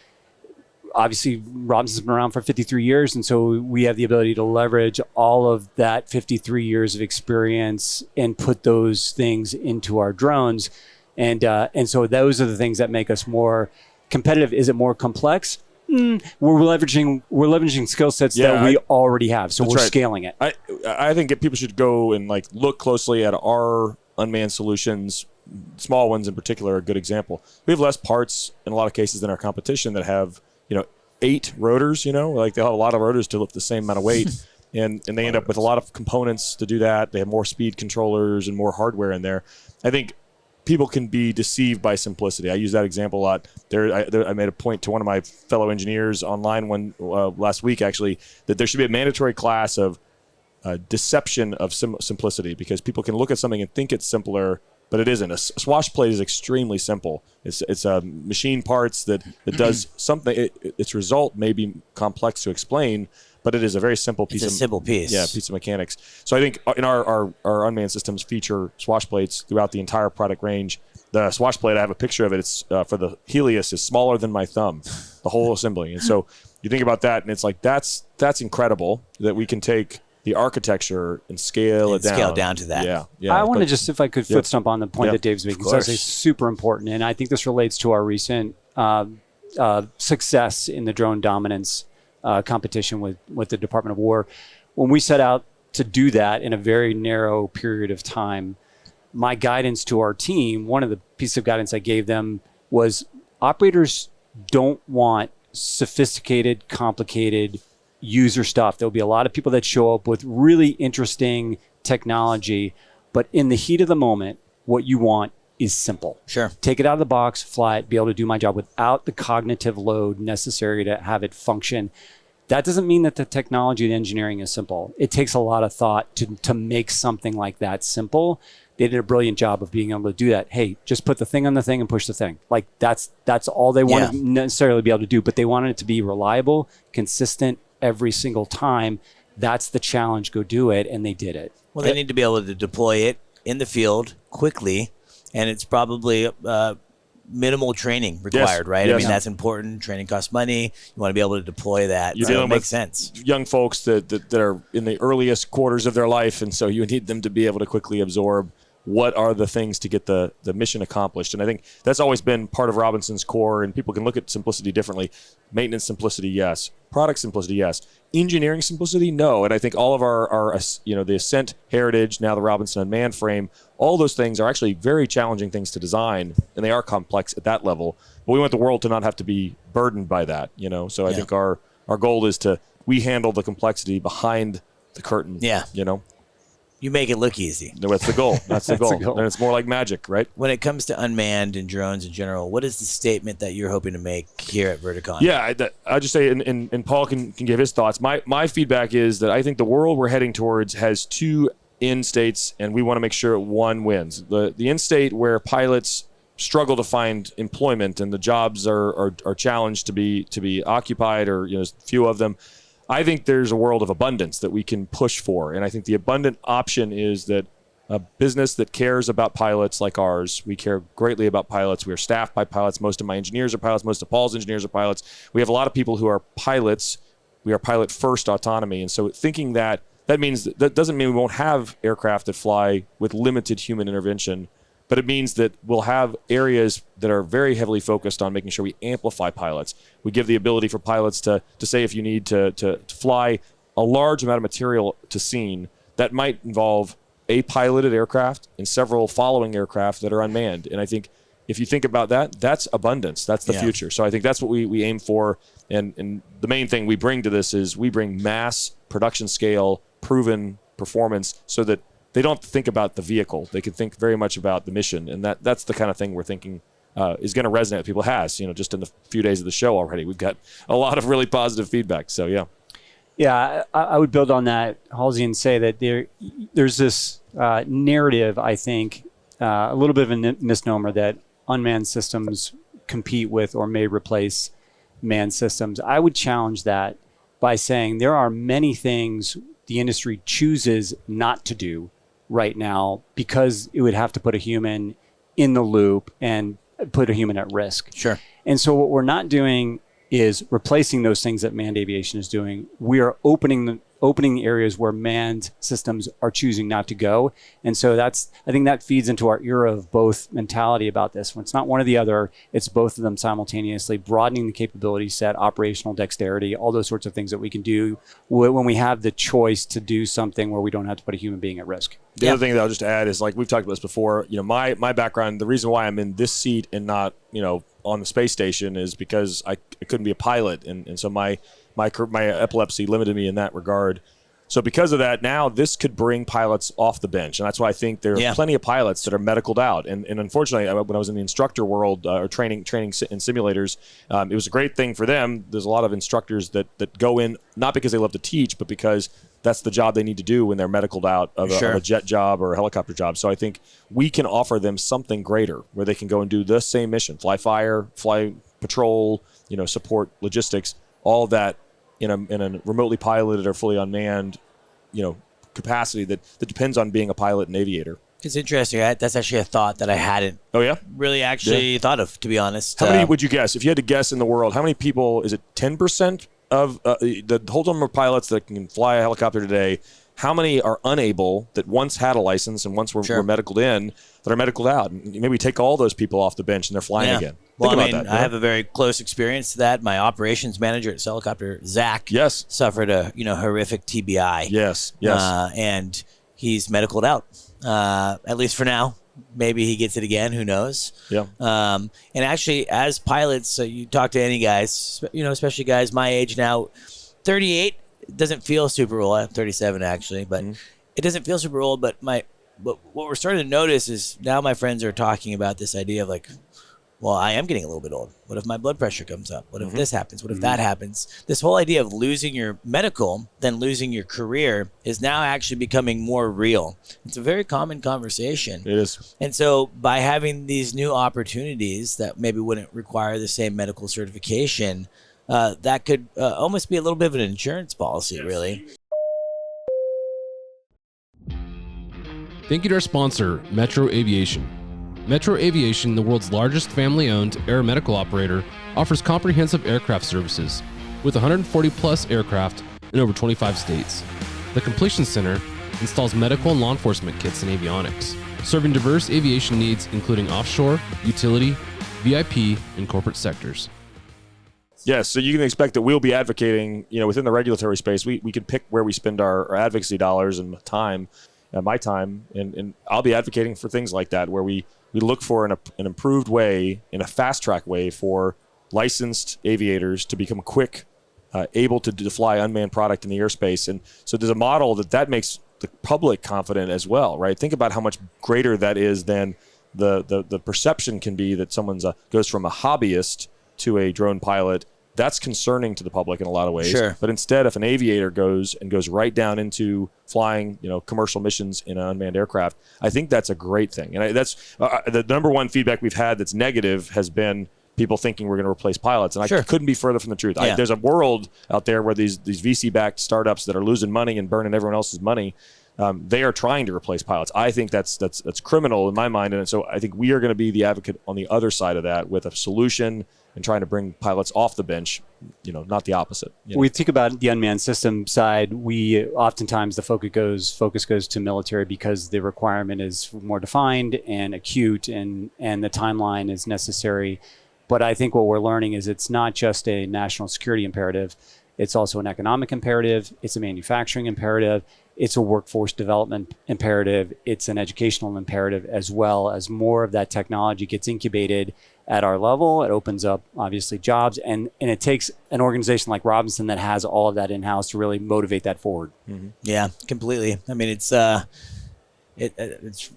Obviously, Robinson's been around for 53 years, and so we have the ability to leverage all of that 53 years of experience and put those things into our drones. And so those are the things that make us more competitive. Is it more complex? We're leveraging skill sets that we already have, so we're scaling it. I think people should go and look closely at our unmanned solutions. Small ones in particular are a good example. We have less parts in a lot of cases than our competition that have 8 rotors. They'll have a lot of rotors to lift the same amount of weight, and they end up with a lot of components to do that. They have more speed controllers and more hardware in there. I think people can be deceived by simplicity. I use that example a lot. I made a point to one of my fellow engineers online last week, actually, that there should be a mandatory class of deception of simplicity, because people can look at something and think it's simpler, but it isn't. A swash plate is extremely simple. It's machine parts that does something. Its result may be complex to explain, but it is a very simple piece. It's a simple piece. Yeah, piece of mechanics. So I think in our unmanned systems feature swash plates throughout the entire product range. The swash plate, I have a picture of it. It's for the HeliCASTS, is smaller than my thumb, the whole assembly. And so you think about that, and it's that's incredible that we can take the architecture and scale it down. Scale down to that. Yeah. I want to just, if I could foot stomp on the point that Dave's making, because it's super important. And I think this relates to our recent success in the drone dominance competition with the Department of War. When we set out to do that in a very narrow period of time, my guidance to our team, one of the pieces of guidance I gave them was operators don't want sophisticated, complicated user stuff. There'll be a lot of people that show up with really interesting technology, but in the heat of the moment, what you want is simple. Sure. Take it out of the box, fly it, be able to do my job without the cognitive load necessary to have it function. That doesn't mean that the technology and engineering is simple. It takes a lot of thought to make something like that simple. They did a brilliant job of being able to do that. Hey, just put the thing on the thing and push the thing. That's all they wanted to necessarily be able to do, but they wanted it to be reliable, consistent every single time. That's the challenge. Go do it. And they did it. Well, they need to be able to deploy it in the field quickly, and it's probably minimal training required, right? Yes. I mean, that's important. Training costs money. You want to be able to deploy that. You're so dealing it makes with sense. Young folks that are in the earliest quarters of their life, and so you need them to be able to quickly absorb what are the things to get the mission accomplished. And I think that's always been part of Robinson's core, and people can look at simplicity differently. Maintenance simplicity, yes. Product simplicity, yes. Engineering simplicity, no. And I think all of our the Ascent heritage, now the Robinson Unmanned frame, all those things are actually very challenging things to design, and they are complex at that level. But we want the world to not have to be burdened by that, So I think our goal is we handle the complexity behind the curtain. Yeah. You make it look easy. That's the goal. That's the goal. And it's more like magic, right? When it comes to unmanned and drones in general, what is the statement that you're hoping to make here at Verticon? Yeah, I just say, and Paul can give his thoughts. My feedback is that I think the world we're heading towards has 2 end states, and we want to make sure one wins. The end state where pilots struggle to find employment and the jobs are challenged to be occupied, or few of them. I think there's a world of abundance that we can push for. And I think the abundant option is that a business that cares about pilots like ours, we care greatly about pilots. We are staffed by pilots. Most of my engineers are pilots. Most of Paul's engineers are pilots. We have a lot of people who are pilots. We are pilot first autonomy. And so thinking that means that doesn't mean we won't have aircraft that fly with limited human intervention, but it means that we'll have areas that are very heavily focused on making sure we amplify pilots. We give the ability for pilots to say if you need to fly a large amount of material to scene that might involve a piloted aircraft and several following aircraft that are unmanned. And I think if you think about that, that's abundance. That's the future. So I think that's what we aim for. And the main thing we bring to this is we bring mass production scale, proven performance so that they don't think about the vehicle. They can think very much about the mission. And that's the kind of thing we're thinking is going to resonate with people. Has, just in the few days of the show already, we've got a lot of really positive feedback. So, yeah. Yeah, I would build on that, Halsey, and say that there's this narrative, I think, a little bit of a misnomer that unmanned systems compete with or may replace manned systems. I would challenge that by saying there are many things the industry chooses not to do right now because it would have to put a human in the loop and put a human at risk. Sure. And so what we're not doing is replacing those things that manned aviation is doing. We are opening areas where manned systems are choosing not to go. And so I think that feeds into our era of both mentality about this. When it's not one or the other, it's both of them simultaneously, broadening the capability set, operational dexterity, all those sorts of things that we can do when we have the choice to do something where we don't have to put a human being at risk. The other thing that I'll just add is, like we've talked about this before, my background, the reason why I'm in this seat and not, on the space station is because I couldn't be a pilot. And so my epilepsy limited me in that regard. So because of that, now this could bring pilots off the bench. And that's why I think there are plenty of pilots that are medicaled out. And unfortunately, when I was in the instructor world or training in simulators, it was a great thing for them. There's a lot of instructors that go in, not because they love to teach, but because that's the job they need to do when they're medicaled out of a jet job or a helicopter job. So I think we can offer them something greater where they can go and do the same mission, fly fire, fly patrol, support logistics, all of that in a remotely piloted or fully unmanned, capacity that depends on being a pilot and aviator. It's interesting. That's actually a thought that I hadn't really actually thought of, to be honest. How many would you guess? If you had to guess in the world, how many people, is it 10% of the whole number of pilots that can fly a helicopter today, how many are unable that once had a license and once were medicaled in that are medicaled out? And maybe we take all those people off the bench and they're flying again. Well, Think about that. I have a very close experience to that. My operations manager at Helicopter, Zach, suffered a horrific TBI. Yes. And he's medicaled out, at least for now. Maybe he gets it again. Who knows? Yeah. And actually, as pilots, you talk to any guys, especially guys my age now, 38 doesn't feel super old. I'm 37 actually, but it doesn't feel super old. But what we're starting to notice is now my friends are talking about this idea of like, well, I am getting a little bit old. What if my blood pressure comes up? What if this happens? What if that happens? This whole idea of losing your medical, then losing your career is now actually becoming more real. It's a very common conversation. It is. And so by having these new opportunities that maybe wouldn't require the same medical certification, that could almost be a little bit of an insurance policy, really. Thank you to our sponsor, Metro Aviation. Metro Aviation, the world's largest family-owned aeromedical operator, offers comprehensive aircraft services with 140-plus aircraft in over 25 states. The Completion Center installs medical and law enforcement kits and avionics, serving diverse aviation needs including offshore, utility, VIP, and corporate sectors. Yes, so you can expect that we'll be advocating, within the regulatory space. We can pick where we spend our advocacy dollars and time, my time, and I'll be advocating for things like that where we look for an improved way, in a fast-track way, for licensed aviators to become quick, able to fly unmanned product in the airspace. And so there's a model that makes the public confident as well, right? Think about how much greater that is than the perception can be that someone's goes from a hobbyist to a drone pilot. That's concerning to the public in a lot of ways. Sure. But instead, if an aviator goes right down into flying, commercial missions in an unmanned aircraft, I think that's a great thing. And that's the number one feedback we've had that's negative has been people thinking we're going to replace pilots. And I couldn't be further from the truth. Yeah. There's a world out there where these VC-backed startups that are losing money and burning everyone else's money, they are trying to replace pilots. I think that's criminal in my mind. And so I think we are going to be the advocate on the other side of that with a solution and trying to bring pilots off the bench, not the opposite. We think about the unmanned system side. We oftentimes the focus goes to military because the requirement is more defined and acute, and the timeline is necessary. But I think what we're learning is it's not just a national security imperative. It's also an economic imperative. It's a manufacturing imperative. It's a workforce development imperative. It's an educational imperative, as well as more of that technology gets incubated at our level. It opens up, obviously, jobs. And it takes an organization like Robinson that has all of that in-house to really motivate that forward. Mm-hmm. Yeah, completely. I mean, it's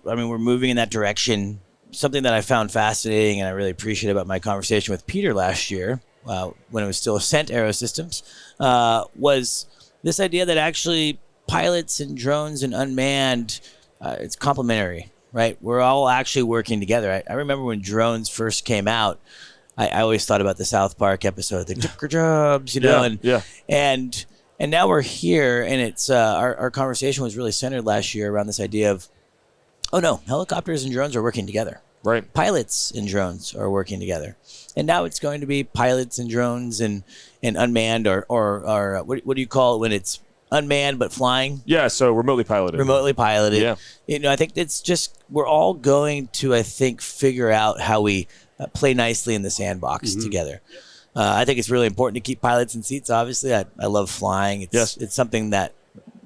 we're moving in that direction. Something that I found fascinating and I really appreciate about my conversation with Peter last year, when it was still Ascent Aerosystems, was this idea that actually pilots and drones and unmanned, it's complementary, right? We're all actually working together. I remember when drones first came out, I always thought about the South Park episode, the Dicker Jobs, and now we're here, and it's our conversation was really centered last year around this idea of, oh no, helicopters and drones are working together. Right. Pilots and drones are working together. And now it's going to be pilots and drones and unmanned or what do you call it when it's unmanned but flying? Yeah, so remotely piloted. Yeah. I think it's just we're all going to, I think, figure out how we play nicely in the sandbox together. I think it's really important to keep pilots in seats, obviously. I love flying. It's something that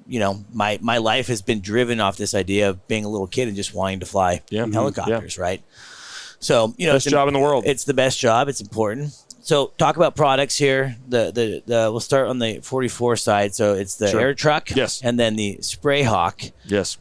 my life has been driven off this idea of being a little kid and just wanting to fly helicopters, right? So, best job in the world. It's the best job. It's important. So, talk about products here. We'll start on the 44 side. So, it's the air truck, yes, and then the spray hawk, yes.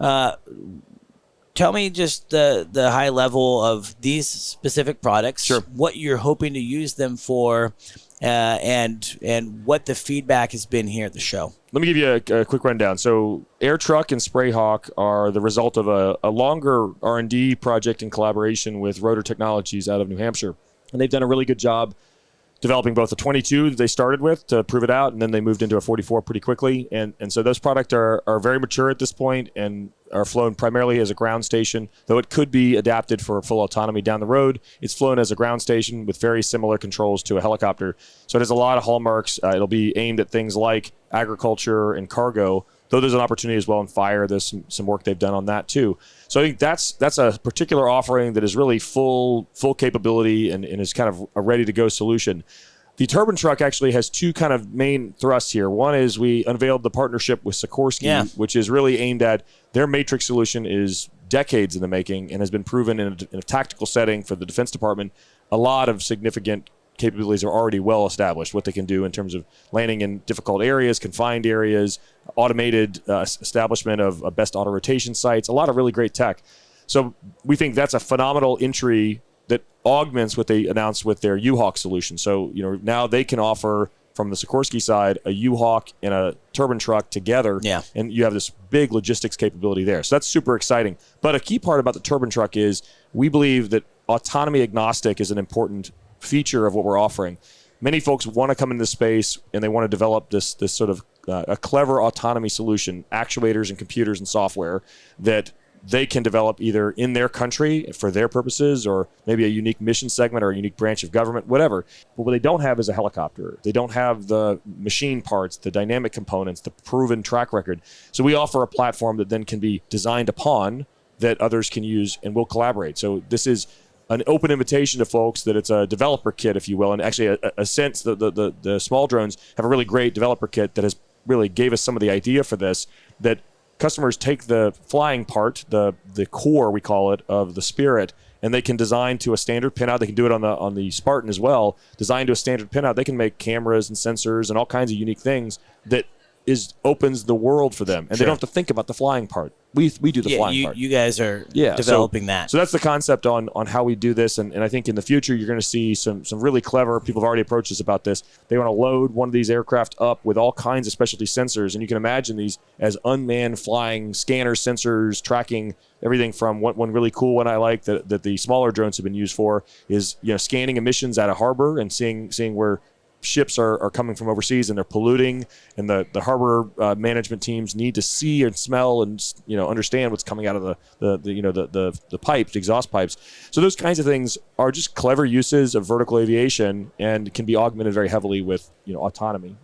Tell me just the high level of these specific products. Sure. What you're hoping to use them for, and what the feedback has been here at the show. Let me give you a quick rundown. So Air Truck and Spray Hawk are the result of a longer R&D project in collaboration with Rotor Technologies out of New Hampshire. And they've done a really good job developing both a 22 that they started with to prove it out, and then they moved into a 44 pretty quickly. And so those products are very mature at this point and are flown primarily as a ground station, though it could be adapted for full autonomy down the road. It's flown as a ground station with very similar controls to a helicopter. So it has a lot of hallmarks. It'll be aimed at things like agriculture and cargo, though there's an opportunity as well in fire. There's some work they've done on that too. So I think that's a particular offering that is really full capability and is kind of a ready-to-go solution. The turbine truck actually has two kind of main thrusts here. One is we unveiled the partnership with Sikorsky, which is really aimed at their Matrix solution is decades in the making and has been proven in a tactical setting for the Defense Department. A lot of significant capabilities are already well established, what they can do in terms of landing in difficult areas, confined areas, automated establishment of best auto rotation sites, a lot of really great tech. So we think that's a phenomenal entry that augments what they announced with their U-Hawk solution. So, now they can offer from the Sikorsky side a U-Hawk and a turbine truck together, and you have this big logistics capability there. So that's super exciting. But a key part about the turbine truck is we believe that autonomy agnostic is an important feature of what we're offering. Many folks want to come into this space and they want to develop this sort of a clever autonomy solution, actuators and computers and software that they can develop either in their country for their purposes or maybe a unique mission segment or a unique branch of government, whatever. But what they don't have is a helicopter. They don't have the machine parts, the dynamic components, the proven track record. So we offer a platform that then can be designed upon that others can use and will collaborate. So this is an open invitation to folks that it's a developer kit, if you will. And actually, a sense the small drones have a really great developer kit that has really gave us some of the idea for this, that customers take the flying part, the core, we call it, of the Spirit, and they can design to a standard pinout. They can do it on the Spartan as well. Design to a standard pinout. They can make cameras and sensors and all kinds of unique things that opens the world for them. And they don't have to think about the flying part. We do the flying part. You guys are developing that. So that's the concept on how we do this. And I think in the future, you're going to see some really clever, people have already approached us about this. They want to load one of these aircraft up with all kinds of specialty sensors. And you can imagine these as unmanned flying scanners, sensors, tracking everything from one really cool one I like that the smaller drones have been used for is, scanning emissions at a harbor and seeing where ships are coming from overseas and they're polluting, and the harbor management teams need to see and smell and understand what's coming out of the pipes, the exhaust pipes. So those kinds of things are just clever uses of vertical aviation and can be augmented very heavily with autonomy.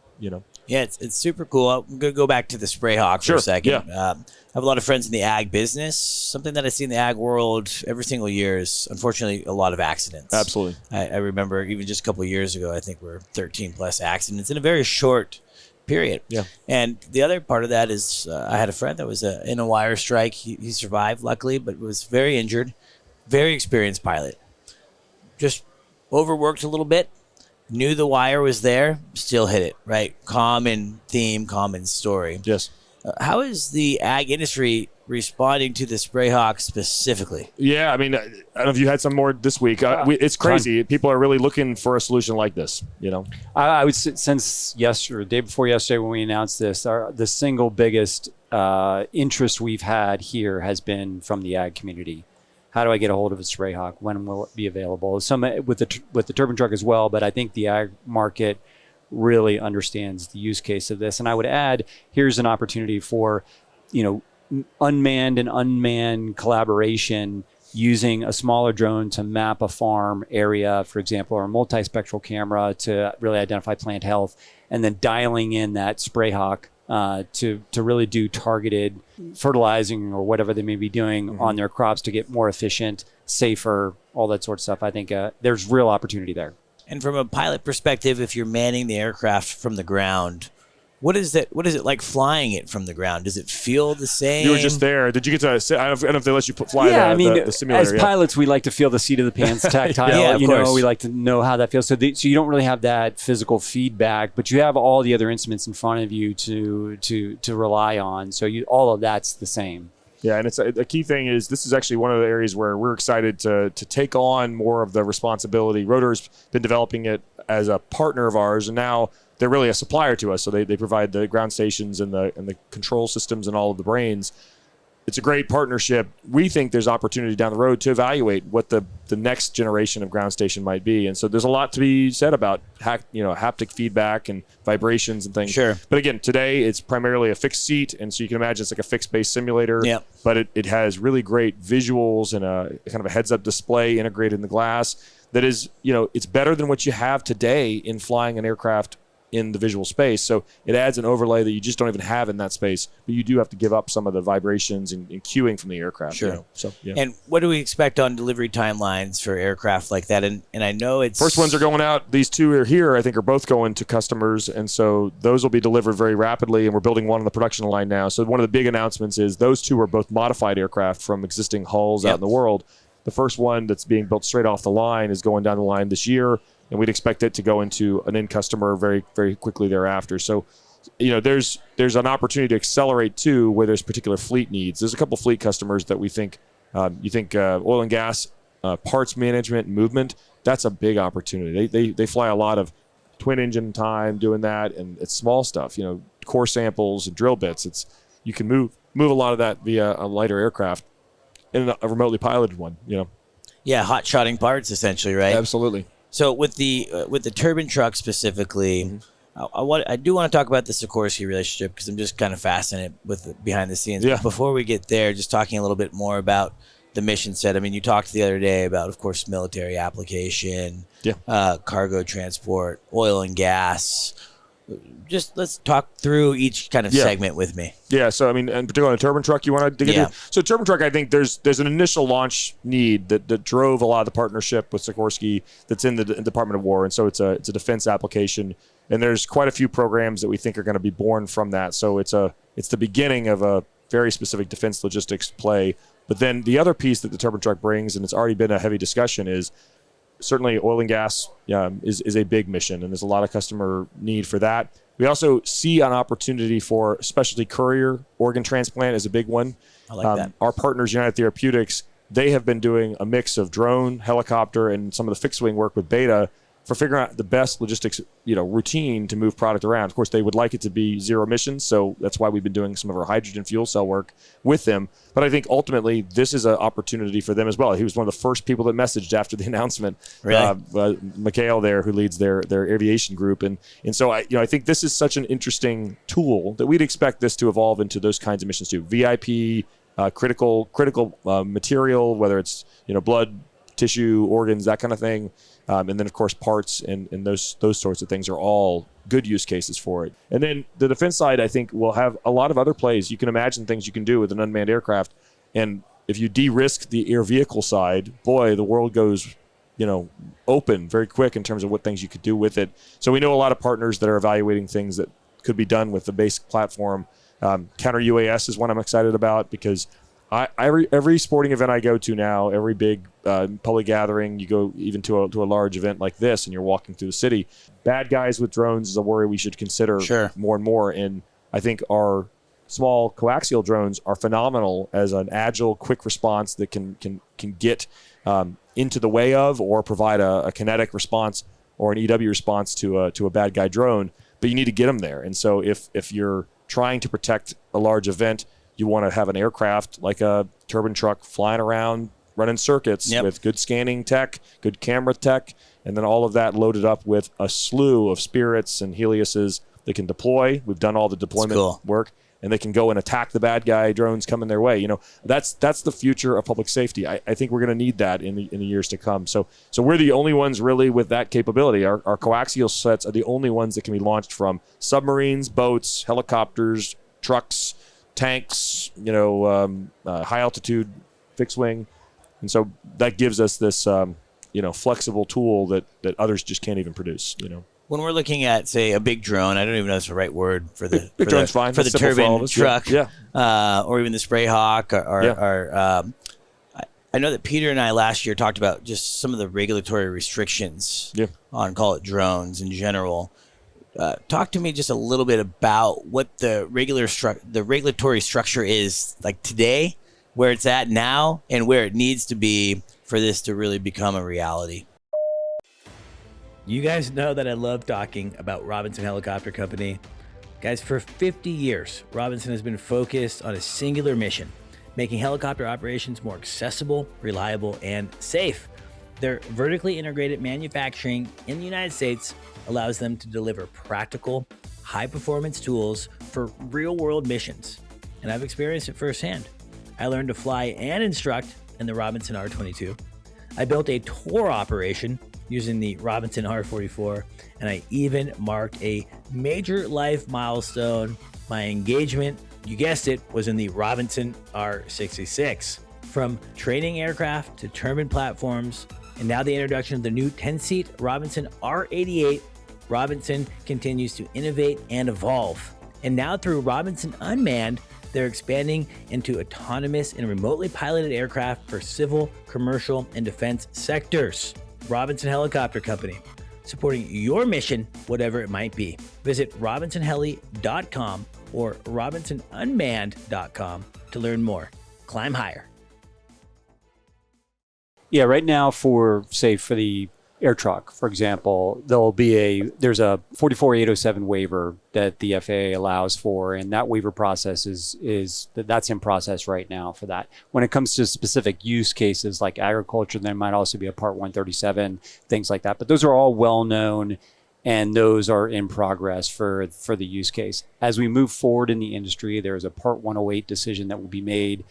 Yeah, it's super cool. I'm going to go back to the Spray Hawk for a second. Yeah. I have a lot of friends in the ag business. Something that I see in the ag world every single year is, unfortunately, a lot of accidents. Absolutely. I remember even just a couple of years ago, I think there were 13 plus accidents in a very short period. Yeah. And the other part of that is I had a friend that was in a wire strike. He survived, luckily, but was very injured. Very experienced pilot. Just overworked a little bit. Knew the wire was there. Still hit it, right? Common theme, common story. Yes. How is the ag industry responding to the Sprayhawk specifically? Yeah, I mean, I don't know if you had some more this week. It's crazy. People are really looking for a solution like this, I would say since yesterday, day before yesterday when we announced this, the single biggest interest we've had here has been from the ag community. How do I get a hold of a Sprayhawk? When will it be available? Some with the turbine truck as well, but I think the ag market really understands the use case of this. And I would add, here's an opportunity for, unmanned and unmanned collaboration using a smaller drone to map a farm area, for example, or a multispectral camera to really identify plant health, and then dialing in that Sprayhawk to really do targeted fertilizing or whatever they may be doing on their crops to get more efficient, safer, all that sort of stuff. I think there's real opportunity there. And from a pilot perspective, if you're manning the aircraft from the ground, what is it like flying it from the ground? Does it feel the same? You were just there. Did you get to? I don't know if they let you fly the simulator. As pilots, we like to feel the seat of the pants tactile. Yeah, of course. We like to know how that feels. So you don't really have that physical feedback, but you have all the other instruments in front of you to rely on. So all of that's the same. Yeah, and it's a key thing is this is actually one of the areas where we're excited to take on more of the responsibility. Rotor's been developing it as a partner of ours, and now they're really a supplier to us. So they provide the ground stations and the control systems and all of the brains. It's a great partnership. We think there's opportunity down the road to evaluate what the next generation of ground station might be. And so there's a lot to be said about haptic feedback and vibrations and things. Sure. But again, today it's primarily a fixed seat, and so you can imagine it's like a fixed base simulator. Yeah. But it has really great visuals and a kind of a heads-up display integrated in the glass that is, it's better than what you have today in flying an aircraft in the visual space. So it adds an overlay that you just don't even have in that space, but you do have to give up some of the vibrations and cueing from the aircraft. Sure. So, yeah. And what do we expect on delivery timelines for aircraft like that? And I know it's... First ones are going out. These two are here, I think, are both going to customers. And so those will be delivered very rapidly. And we're building one on the production line now. So one of the big announcements is those two are both modified aircraft from existing hulls out in the world. The first one that's being built straight off the line is going down the line this year, and we'd expect it to go into an end customer very, very quickly thereafter. So, there's an opportunity to accelerate too, where there's particular fleet needs. There's a couple fleet customers that we think, oil and gas parts management and movement. That's a big opportunity. They fly a lot of twin engine time doing that, and it's small stuff. Core samples and drill bits. You can move a lot of that via a lighter aircraft in a remotely piloted one. Yeah, hot shotting parts essentially, right? Absolutely. So with the turbine truck specifically, I do want to talk about the Sikorsky relationship because I'm just kind of fascinated with the behind the scenes. Yeah. But before we get there, just talking a little bit more about the mission set. I mean, you talked the other day about, of course, military application, cargo transport, oil and gas. Just let's talk through each kind of segment with me. Yeah, so I mean, and particularly on a turbine truck, you want to dig into. So turbine truck, I think there's an initial launch need that drove a lot of the partnership with Sikorsky that's in the Department of War, and so it's a defense application, and there's quite a few programs that we think are going to be born from that. So it's the beginning of a very specific defense logistics play. But then the other piece that the turbine truck brings, and it's already been a heavy discussion, is certainly oil and gas is a big mission, and there's a lot of customer need for that. We also see an opportunity for specialty courier organ transplant is a big one. I like that. Our partners, United Therapeutics, they have been doing a mix of drone, helicopter, and some of the fixed wing work with Beta for figuring out the best logistics, routine to move product around. Of course, they would like it to be zero emissions, so that's why we've been doing some of our hydrogen fuel cell work with them. But I think ultimately this is an opportunity for them as well. He was one of the first people that messaged after the announcement. Really? Mikhail there, who leads their aviation group, and so I think this is such an interesting tool that we'd expect this to evolve into those kinds of missions too. VIP, critical material, whether it's blood, tissue, organs, that kind of thing. And then, of course, parts and those sorts of things are all good use cases for it. And then the defense side, I think, will have a lot of other plays. You can imagine things you can do with an unmanned aircraft. And if you de-risk the air vehicle side, boy, the world goes, open very quick in terms of what things you could do with it. So we know a lot of partners that are evaluating things that could be done with the basic platform. Counter UAS is one I'm excited about because every sporting event I go to now, every big public gathering, you go even to a large event like this, and you're walking through the city. Bad guys with drones is a worry we should consider more and more. And I think our small coaxial drones are phenomenal as an agile, quick response that can get into the way of or provide a kinetic response or an EW response to a bad guy drone. But you need to get them there. And so if you're trying to protect a large event, you want to have an aircraft like a turbine truck flying around, running circuits with good scanning tech, good camera tech, and then all of that loaded up with a slew of Spirits and Heliuses that can deploy. We've done all the deployment work, and they can go and attack the bad guy drones coming their way. That's the future of public safety. I think we're going to need that in the years to come. So we're the only ones really with that capability. Our coaxial sets are the only ones that can be launched from submarines, boats, helicopters, trucks, tanks, high altitude fixed wing. And so that gives us this, flexible tool that others just can't even produce, When we're looking at, say, a big drone, I don't even know if that's the right word for the big drone's fine. For the turbine truck, yeah. Or even the spray hawk, or I know that Peter and I last year talked about just some of the regulatory restrictions on, call it, drones in general. Talk to me just a little bit about what the regulatory structure is like today, where it's at now, and where it needs to be for this to really become a reality. You guys know that I love talking about Robinson Helicopter Company. Guys, for 50 years, Robinson has been focused on a singular mission, making helicopter operations more accessible, reliable, and safe. Their vertically integrated manufacturing in the United States allows them to deliver practical, high-performance tools for real-world missions. And I've experienced it firsthand. I learned to fly and instruct in the Robinson R22. I built a tour operation using the Robinson R44, and I even marked a major life milestone. My engagement, you guessed it, was in the Robinson R66. From training aircraft to turbine platforms, and now the introduction of the new 10-seat Robinson R88, Robinson continues to innovate and evolve. And now through Robinson Unmanned, they're expanding into autonomous and remotely piloted aircraft for civil, commercial, and defense sectors. Robinson Helicopter Company, supporting your mission, whatever it might be. Visit robinsonheli.com or robinsonunmanned.com to learn more. Climb higher. Yeah, right now for the air truck, for example, there's a 44807 waiver that the FAA allows for, and that waiver process that's in process right now for that. When it comes to specific use cases like agriculture, there might also be a Part 137, things like that. But those are all well known, and those are in progress for the use case. As we move forward in the industry, there's a Part 108 decision that will be made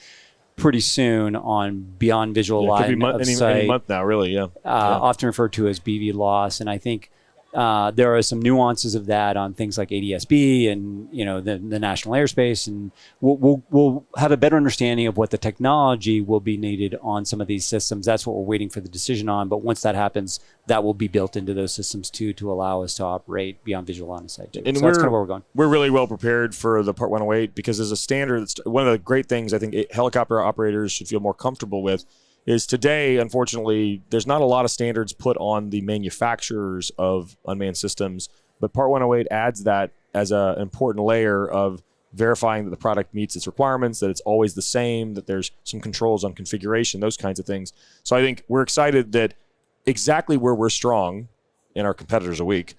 pretty soon on beyond visual line of sight. Any month now, really, often referred to as BV loss. And I think there are some nuances of that on things like ADS-B and the national airspace, and we'll have a better understanding of what the technology will be needed on some of these systems. That's what we're waiting for the decision on. But once that happens, that will be built into those systems too to allow us to operate beyond visual line of sight too. And so that's kind of where we're going. We're really well prepared for the Part 108 because as a standard, it's one of the great things I think helicopter operators should feel more comfortable with is today, unfortunately, there's not a lot of standards put on the manufacturers of unmanned systems, but Part 108 adds that as an important layer of verifying that the product meets its requirements, that it's always the same, that there's some controls on configuration, those kinds of things. So I think we're excited that exactly where we're strong, and our competitors are weak,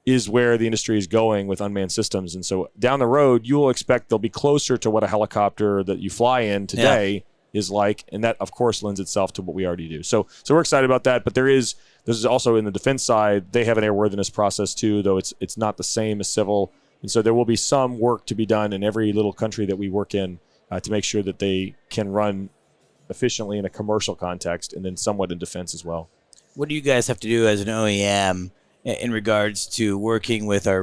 is where the industry is going with unmanned systems. And so down the road, you will expect they'll be closer to what a helicopter that you fly in today is like, and that of course lends itself to what we already do. So we're excited about that. But this is also in the defense side, they have an airworthiness process too, though it's not the same as civil. And so there will be some work to be done in every little country that we work in to make sure that they can run efficiently in a commercial context and then somewhat in defense as well. What do you guys have to do as an OEM in regards to working with our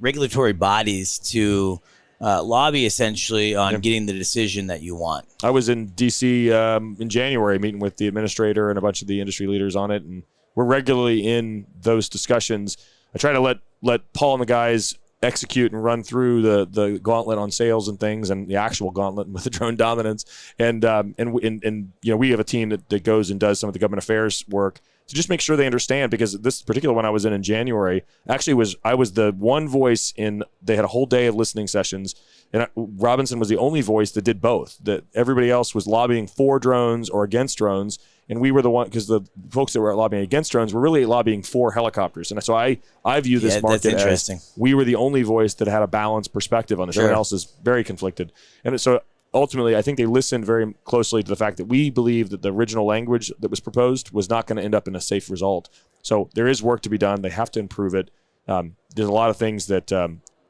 regulatory bodies to lobby essentially on getting the decision that you want? I was in D.C. In January meeting with the administrator and a bunch of the industry leaders on it, and we're regularly in those discussions. I try to let Paul and the guys execute and run through the gauntlet on sales and things, and the actual gauntlet with the drone dominance. And we have a team that goes and does some of the government affairs work to just make sure they understand, because this particular one I was in January, actually I was the one voice they had a whole day of listening sessions, and Robinson was the only voice that did both. That everybody else was lobbying for drones or against drones, and we were the one, because the folks that were lobbying against drones were really lobbying for helicopters. And so I view this market as we were the only voice that had a balanced perspective on this. Everyone else is very conflicted. And so ultimately, I think they listened very closely to the fact that we believe that the original language that was proposed was not going to end up in a safe result. So there is work to be done. They have to improve it. There's a lot of things that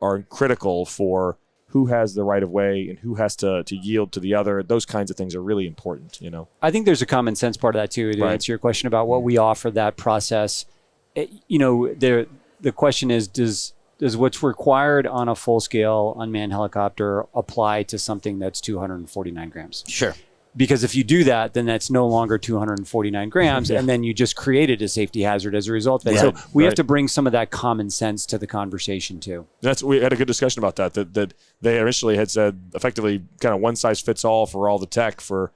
are critical for who has the right of way and who has to yield to the other. Those kinds of things are really important, I think there's a common sense part of that too, to answer your question about what we offer that process. The question is, does what's required on a full-scale unmanned helicopter apply to something that's 249 grams? Sure. Because if you do that, then that's no longer 249 grams, and then you just created a safety hazard as a result of it. So we have to bring some of that common sense to the conversation too. We had a good discussion about that they initially had said effectively kind of one size fits all for all the tech for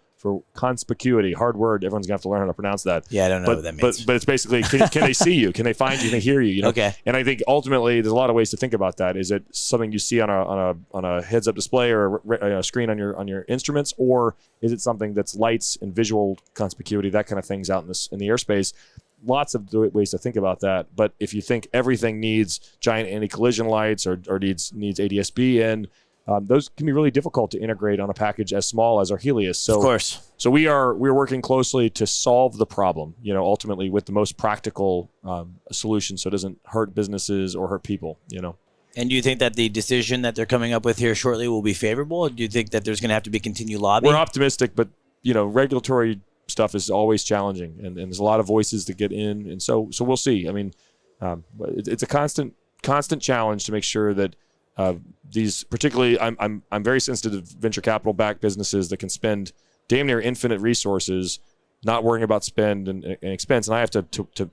conspicuity, hard word. Everyone's gonna have to learn how to pronounce that. Yeah, I don't know what that means. But it's basically, can they see you? Can they find you? Can they hear you? Okay. And I think ultimately there's a lot of ways to think about that. Is it something you see on a heads-up display or a screen on your instruments, or is it something that's lights and visual conspicuity, that kind of things out in the airspace? Lots of ways to think about that. But if you think everything needs giant anti-collision lights or needs ADS-B in, those can be really difficult to integrate on a package as small as our Helios. So, of course. So we're working closely to solve the problem, ultimately with the most practical solution, so it doesn't hurt businesses or hurt people, And do you think that the decision that they're coming up with here shortly will be favorable? Or do you think that there's going to have to be continued lobbying? We're optimistic, but regulatory stuff is always challenging, and there's a lot of voices to get in, and so we'll see. I mean, it's a constant challenge to make sure that these, particularly, I'm very sensitive to venture capital backed businesses that can spend damn near infinite resources, not worrying about spend and expense. And I have to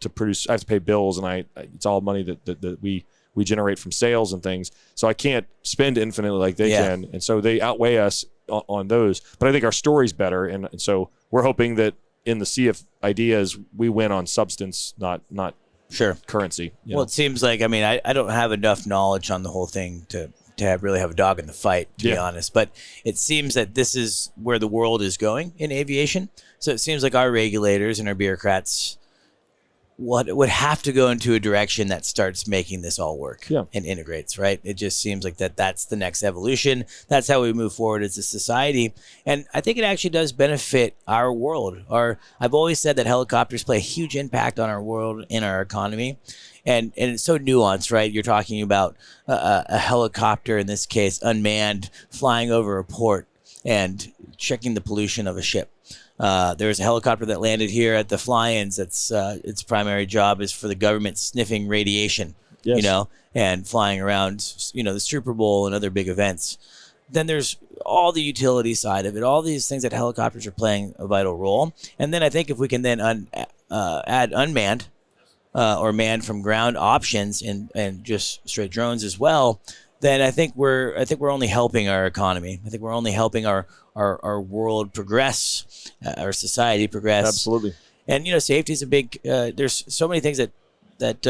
produce, I have to pay bills, and it's all money that we generate from sales and things. So I can't spend infinitely like they can, and so they outweigh us on those. But I think our story's better, and so we're hoping that in the sea of ideas, we win on substance, not currency. Well, it seems like, I don't have enough knowledge on the whole thing to really have a dog in the fight, to be honest. But it seems that this is where the world is going in aviation. So it seems like our regulators and our bureaucrats would have to go into a direction that starts making this all work and integrates, right? It just seems like that's the next evolution. That's how we move forward as a society. And I think it actually does benefit our world. I've always said that helicopters play a huge impact on our world and our economy. And it's so nuanced, right? You're talking about a helicopter, in this case, unmanned, flying over a port and checking the pollution of a ship. There's a helicopter that landed here at the fly-ins. That's its primary job is for the government sniffing radiation, and flying around, the Super Bowl and other big events. Then there's all the utility side of it, all these things that helicopters are playing a vital role. And then I think if we can then add unmanned or manned from ground options and just straight drones as well, then I think we're only helping our economy. I think we're only helping our world progress, our society progress. Absolutely. And safety is a big. There's so many things that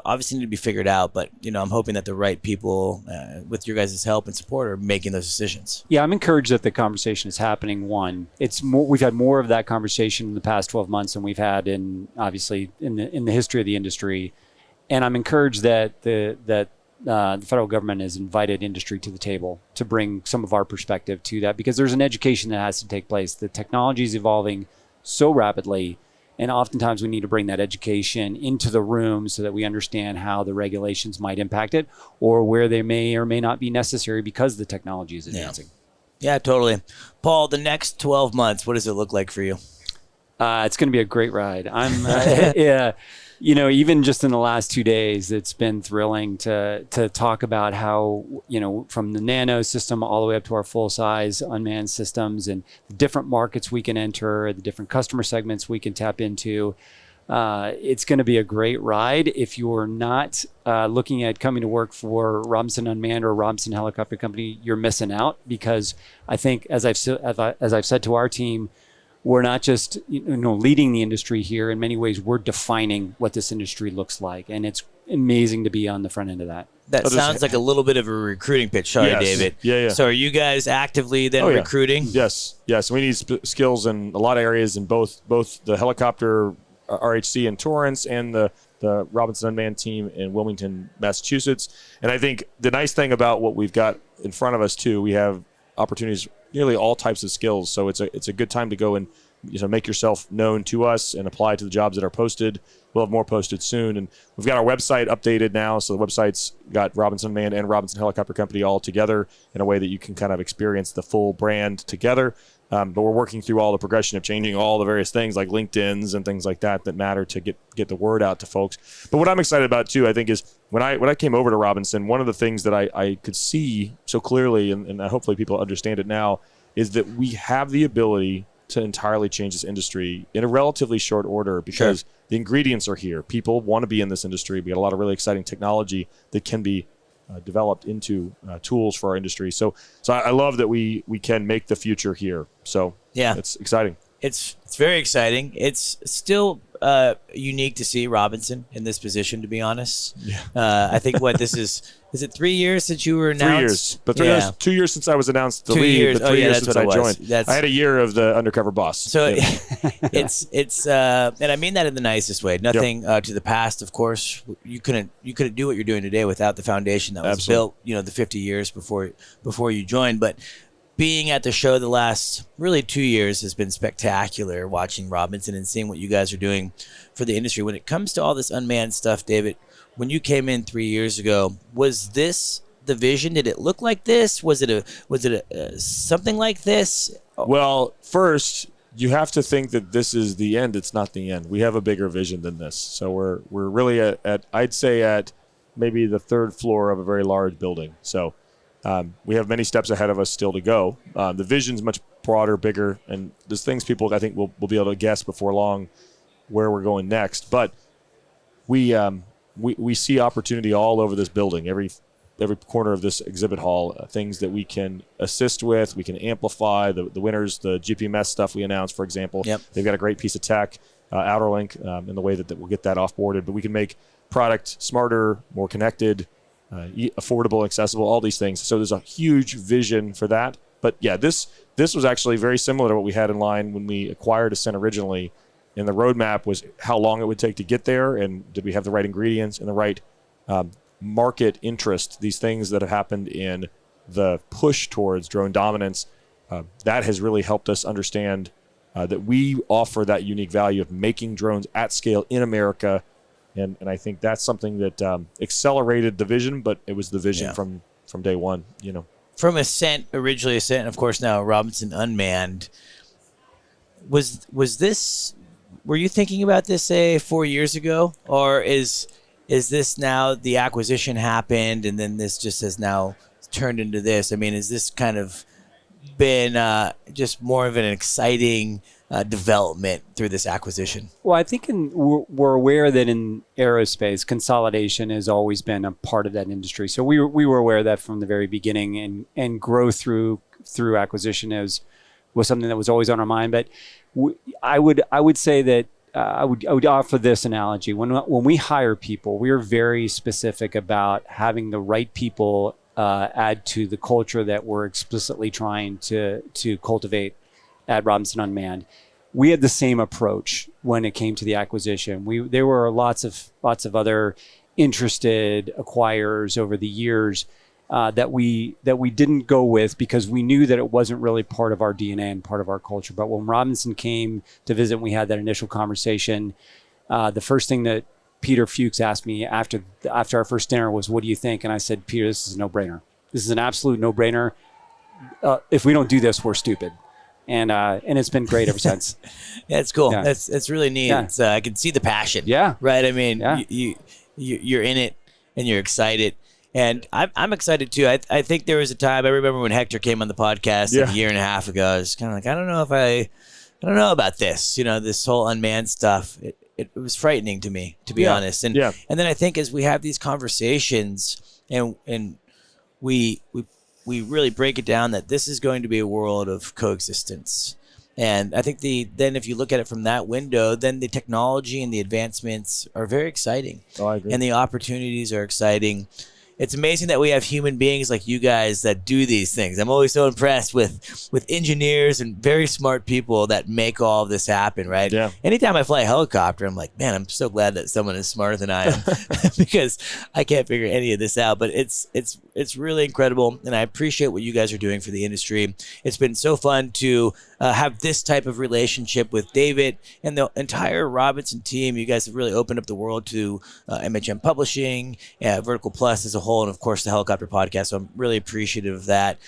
obviously need to be figured out. But I'm hoping that the right people, with your guys' help and support, are making those decisions. Yeah, I'm encouraged that the conversation is happening. We've had more of that conversation in the past 12 months than we've had in the history of the industry, and I'm encouraged that the federal government has invited industry to the table to bring some of our perspective to that, because there's an education that has to take place. The technology is evolving so rapidly, and oftentimes we need to bring that education into the room so that we understand how the regulations might impact it, or where they may or may not be necessary because the technology is advancing. Yeah, totally. Paul, the next 12 months, what does it look like for you? It's going to be a great ride. Even just in the last 2 days, it's been thrilling to talk about how, from the nano system all the way up to our full size unmanned systems and the different markets we can enter, the different customer segments we can tap into. It's going to be a great ride. If you're not looking at coming to work for Robinson Unmanned or Robinson Helicopter Company, you're missing out, because I think, as I've said to our team, we're not just leading the industry here. In many ways, we're defining what this industry looks like, and it's amazing to be on the front end of that. That sounds like a little bit of a recruiting pitch. Sorry, Yes. David. Yeah. So are you guys actively then recruiting? Yes. We need skills in a lot of areas in both the helicopter RHC in Torrance and the Robinson Unmanned team in Wilmington, Massachusetts. And I think the nice thing about what we've got in front of us too, we have opportunities, nearly all types of skills. So it's a good time to go and make yourself known to us and apply to the jobs that are posted. We'll have more posted soon. And we've got our website updated now. So the website's got Robinson Unmanned and Robinson Helicopter Company all together in a way that you can kind of experience the full brand together. But we're working through all the progression of changing all the various things like LinkedIn's and things like that matter to get the word out to folks. But what I'm excited about too, I think, is when I came over to Robinson, one of the things that I could see so clearly, and hopefully people understand it now, is that we have the ability to entirely change this industry in a relatively short order, because the ingredients are here. People want to be in this industry. We got a lot of really exciting technology that can be developed into tools for our industry. So I love that we can make the future here. So it's exciting. It's very exciting. It's still unique to see Robinson in this position, to be honest. Yeah. I think this is it 3 years since you were announced? 3 years. But 3 years, 2 years since I was announced the 2 lead, years. but 3 years that's since what I it was. joined. I had a year of the undercover boss. So it's and I mean that in the nicest way. Nothing to the past, of course. You couldn't do what you're doing today without the foundation that was built, the 50 years before you joined. But being at the show the last really 2 years has been spectacular, watching Robinson and seeing what you guys are doing for the industry. When it comes to all this unmanned stuff, David, when you came in 3 years ago, was this the vision? Did it look like this? Was it something like this? Well, first, you have to think that this is the end. It's not the end. We have a bigger vision than this. So we're really at I'd say at maybe the third floor of a very large building. So we have many steps ahead of us still to go. The vision's much broader, bigger, and there's things people I think will be able to guess before long where we're going next. But we see opportunity all over this building, every corner of this exhibit hall, things that we can assist with, we can amplify. The winners, the GPMS stuff we announced, for example, they've got a great piece of tech, Outerlink, in the way that we'll get that off-boarded. But we can make product smarter, more connected, affordable, accessible, all these things. So there's a huge vision for that. But yeah, this was actually very similar to what we had in line when we acquired Ascent originally. And the roadmap was how long it would take to get there, and did we have the right ingredients and the right market interest. These things that have happened in the push towards drone dominance, that has really helped us understand that we offer that unique value of making drones at scale in America. And I think that's something that accelerated the vision, but it was the vision from day one, From originally Ascent, and of course now Robinson Unmanned. Were you thinking about this, say, 4 years ago? Or is this now the acquisition happened and then this just has now turned into this? I mean, has this kind of been just more of an exciting development through this acquisition? Well, I think we're aware that in aerospace, consolidation has always been a part of that industry. So we were aware of that from the very beginning, and growth through acquisition was something that was always on our mind. But I would say that I would offer this analogy. When we hire people, we are very specific about having the right people add to the culture that we're explicitly trying to cultivate at Robinson Unmanned. We had the same approach when it came to the acquisition. There were lots of other interested acquirers over the years that we didn't go with because we knew that it wasn't really part of our DNA and part of our culture. But when Robinson came to visit and we had that initial conversation, the first thing that Peter Fuchs asked me after our first dinner was, "What do you think?" And I said, "Peter, this is a no-brainer. This is an absolute no-brainer. If we don't do this, we're stupid." And it's been great ever since. Yeah, it's cool. Yeah. That's really neat. Yeah. I can see the passion. Yeah. Right. I mean, Yeah. you're in it and you're excited. And I'm excited too. I think there was a time, I remember when Hector came on the podcast like a year and a half ago. I was kind of like, I don't know about this, this whole unmanned stuff. it was frightening to me, to be honest. And and then I think as we have these conversations and we really break it down that this is going to be a world of coexistence. And I think then if you look at it from that window, then the technology and the advancements are very exciting. Oh, I agree. And the opportunities are exciting. It's amazing that we have human beings like you guys that do these things. I'm always so impressed with engineers and very smart people that make all of this happen, right? Yeah. Anytime I fly a helicopter, I'm like, man, I'm so glad that someone is smarter than I am because I can't figure any of this out. But it's really incredible, and I appreciate what you guys are doing for the industry. It's been so fun to have this type of relationship with David and the entire Robinson team. You guys have really opened up the world to MHM Publishing, Vertical Plus as a whole, and of course the Helicopter Podcast. So I'm really appreciative of that.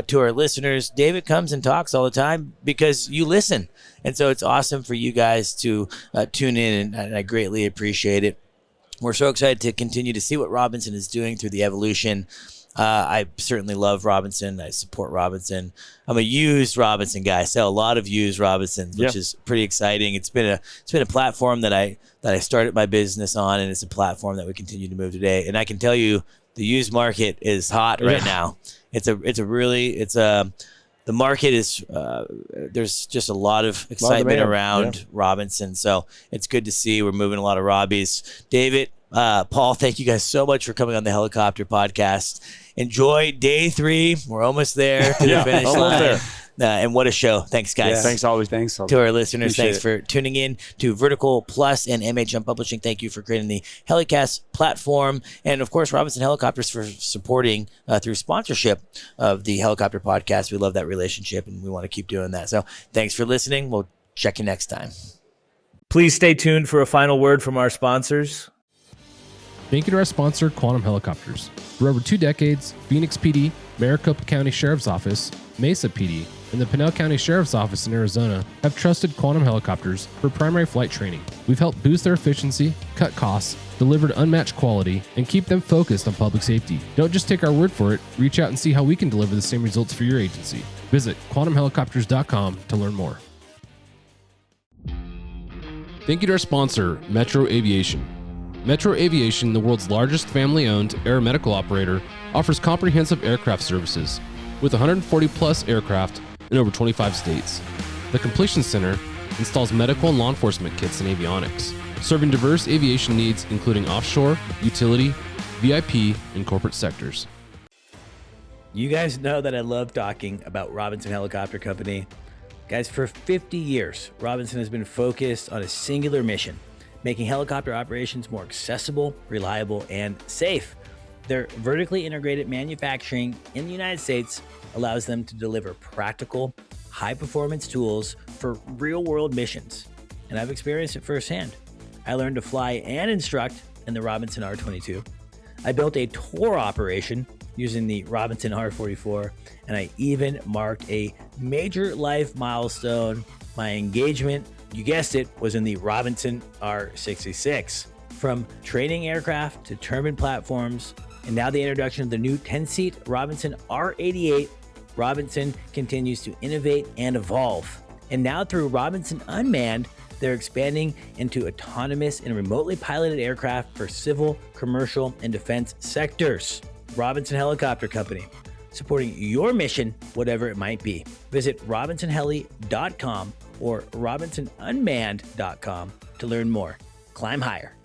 To our listeners, David comes and talks all the time because you listen. And so it's awesome for you guys to tune in, and I greatly appreciate it. We're so excited to continue to see what Robinson is doing through the evolution. I certainly love Robinson. I support Robinson. I'm a used Robinson guy. I sell a lot of used Robinsons, which is pretty exciting. It's been a platform that I started my business on, and it's a platform that we continue to move today. And I can tell you, the used market is hot right now. The market is there's just a lot of excitement around Robinson. So it's good to see we're moving a lot of Robbies. David, Paul, thank you guys so much for coming on the Helicopter Podcast. Enjoy day 3. We're almost there to the finish line. And what a show. Thanks, guys. Yeah. Thanks always. Thanks. To our listeners, thanks for tuning in to Vertical Plus and MHM Publishing. Thank you for creating the HeliCASTS platform. And, of course, Robinson Helicopters for supporting through sponsorship of the Helicopter Podcast. We love that relationship, and we want to keep doing that. So thanks for listening. We'll check you next time. Please stay tuned for a final word from our sponsors. Thank you to our sponsor, Quantum Helicopters. For over 2 decades, Phoenix PD, Maricopa County Sheriff's Office, Mesa PD, and the Pinal County Sheriff's Office in Arizona have trusted Quantum Helicopters for primary flight training. We've helped boost their efficiency, cut costs, delivered unmatched quality, and keep them focused on public safety. Don't just take our word for it. Reach out and see how we can deliver the same results for your agency. Visit quantumhelicopters.com to learn more. Thank you to our sponsor, Metro Aviation. Metro Aviation, the world's largest family-owned aeromedical operator, offers comprehensive aircraft services with 140-plus aircraft in over 25 states. The Completion Center installs medical and law enforcement kits and avionics, serving diverse aviation needs including offshore, utility, VIP, and corporate sectors. You guys know that I love talking about Robinson Helicopter Company. Guys, for 50 years, Robinson has been focused on a singular mission, making helicopter operations more accessible, reliable, and safe. Their vertically integrated manufacturing in the United States allows them to deliver practical, high-performance tools for real-world missions. And I've experienced it firsthand. I learned to fly and instruct in the Robinson R22. I built a tour operation using the Robinson R44, and I even marked a major life milestone. My engagement, you guessed it, was in the Robinson R66. From training aircraft to turbine platforms, and now the introduction of the new 10-seat Robinson R88, Robinson continues to innovate and evolve. And now through Robinson Unmanned, they're expanding into autonomous and remotely piloted aircraft for civil, commercial, and defense sectors. Robinson Helicopter Company, supporting your mission, whatever it might be. Visit robinsonheli.com or robinsonunmanned.com to learn more. Climb higher.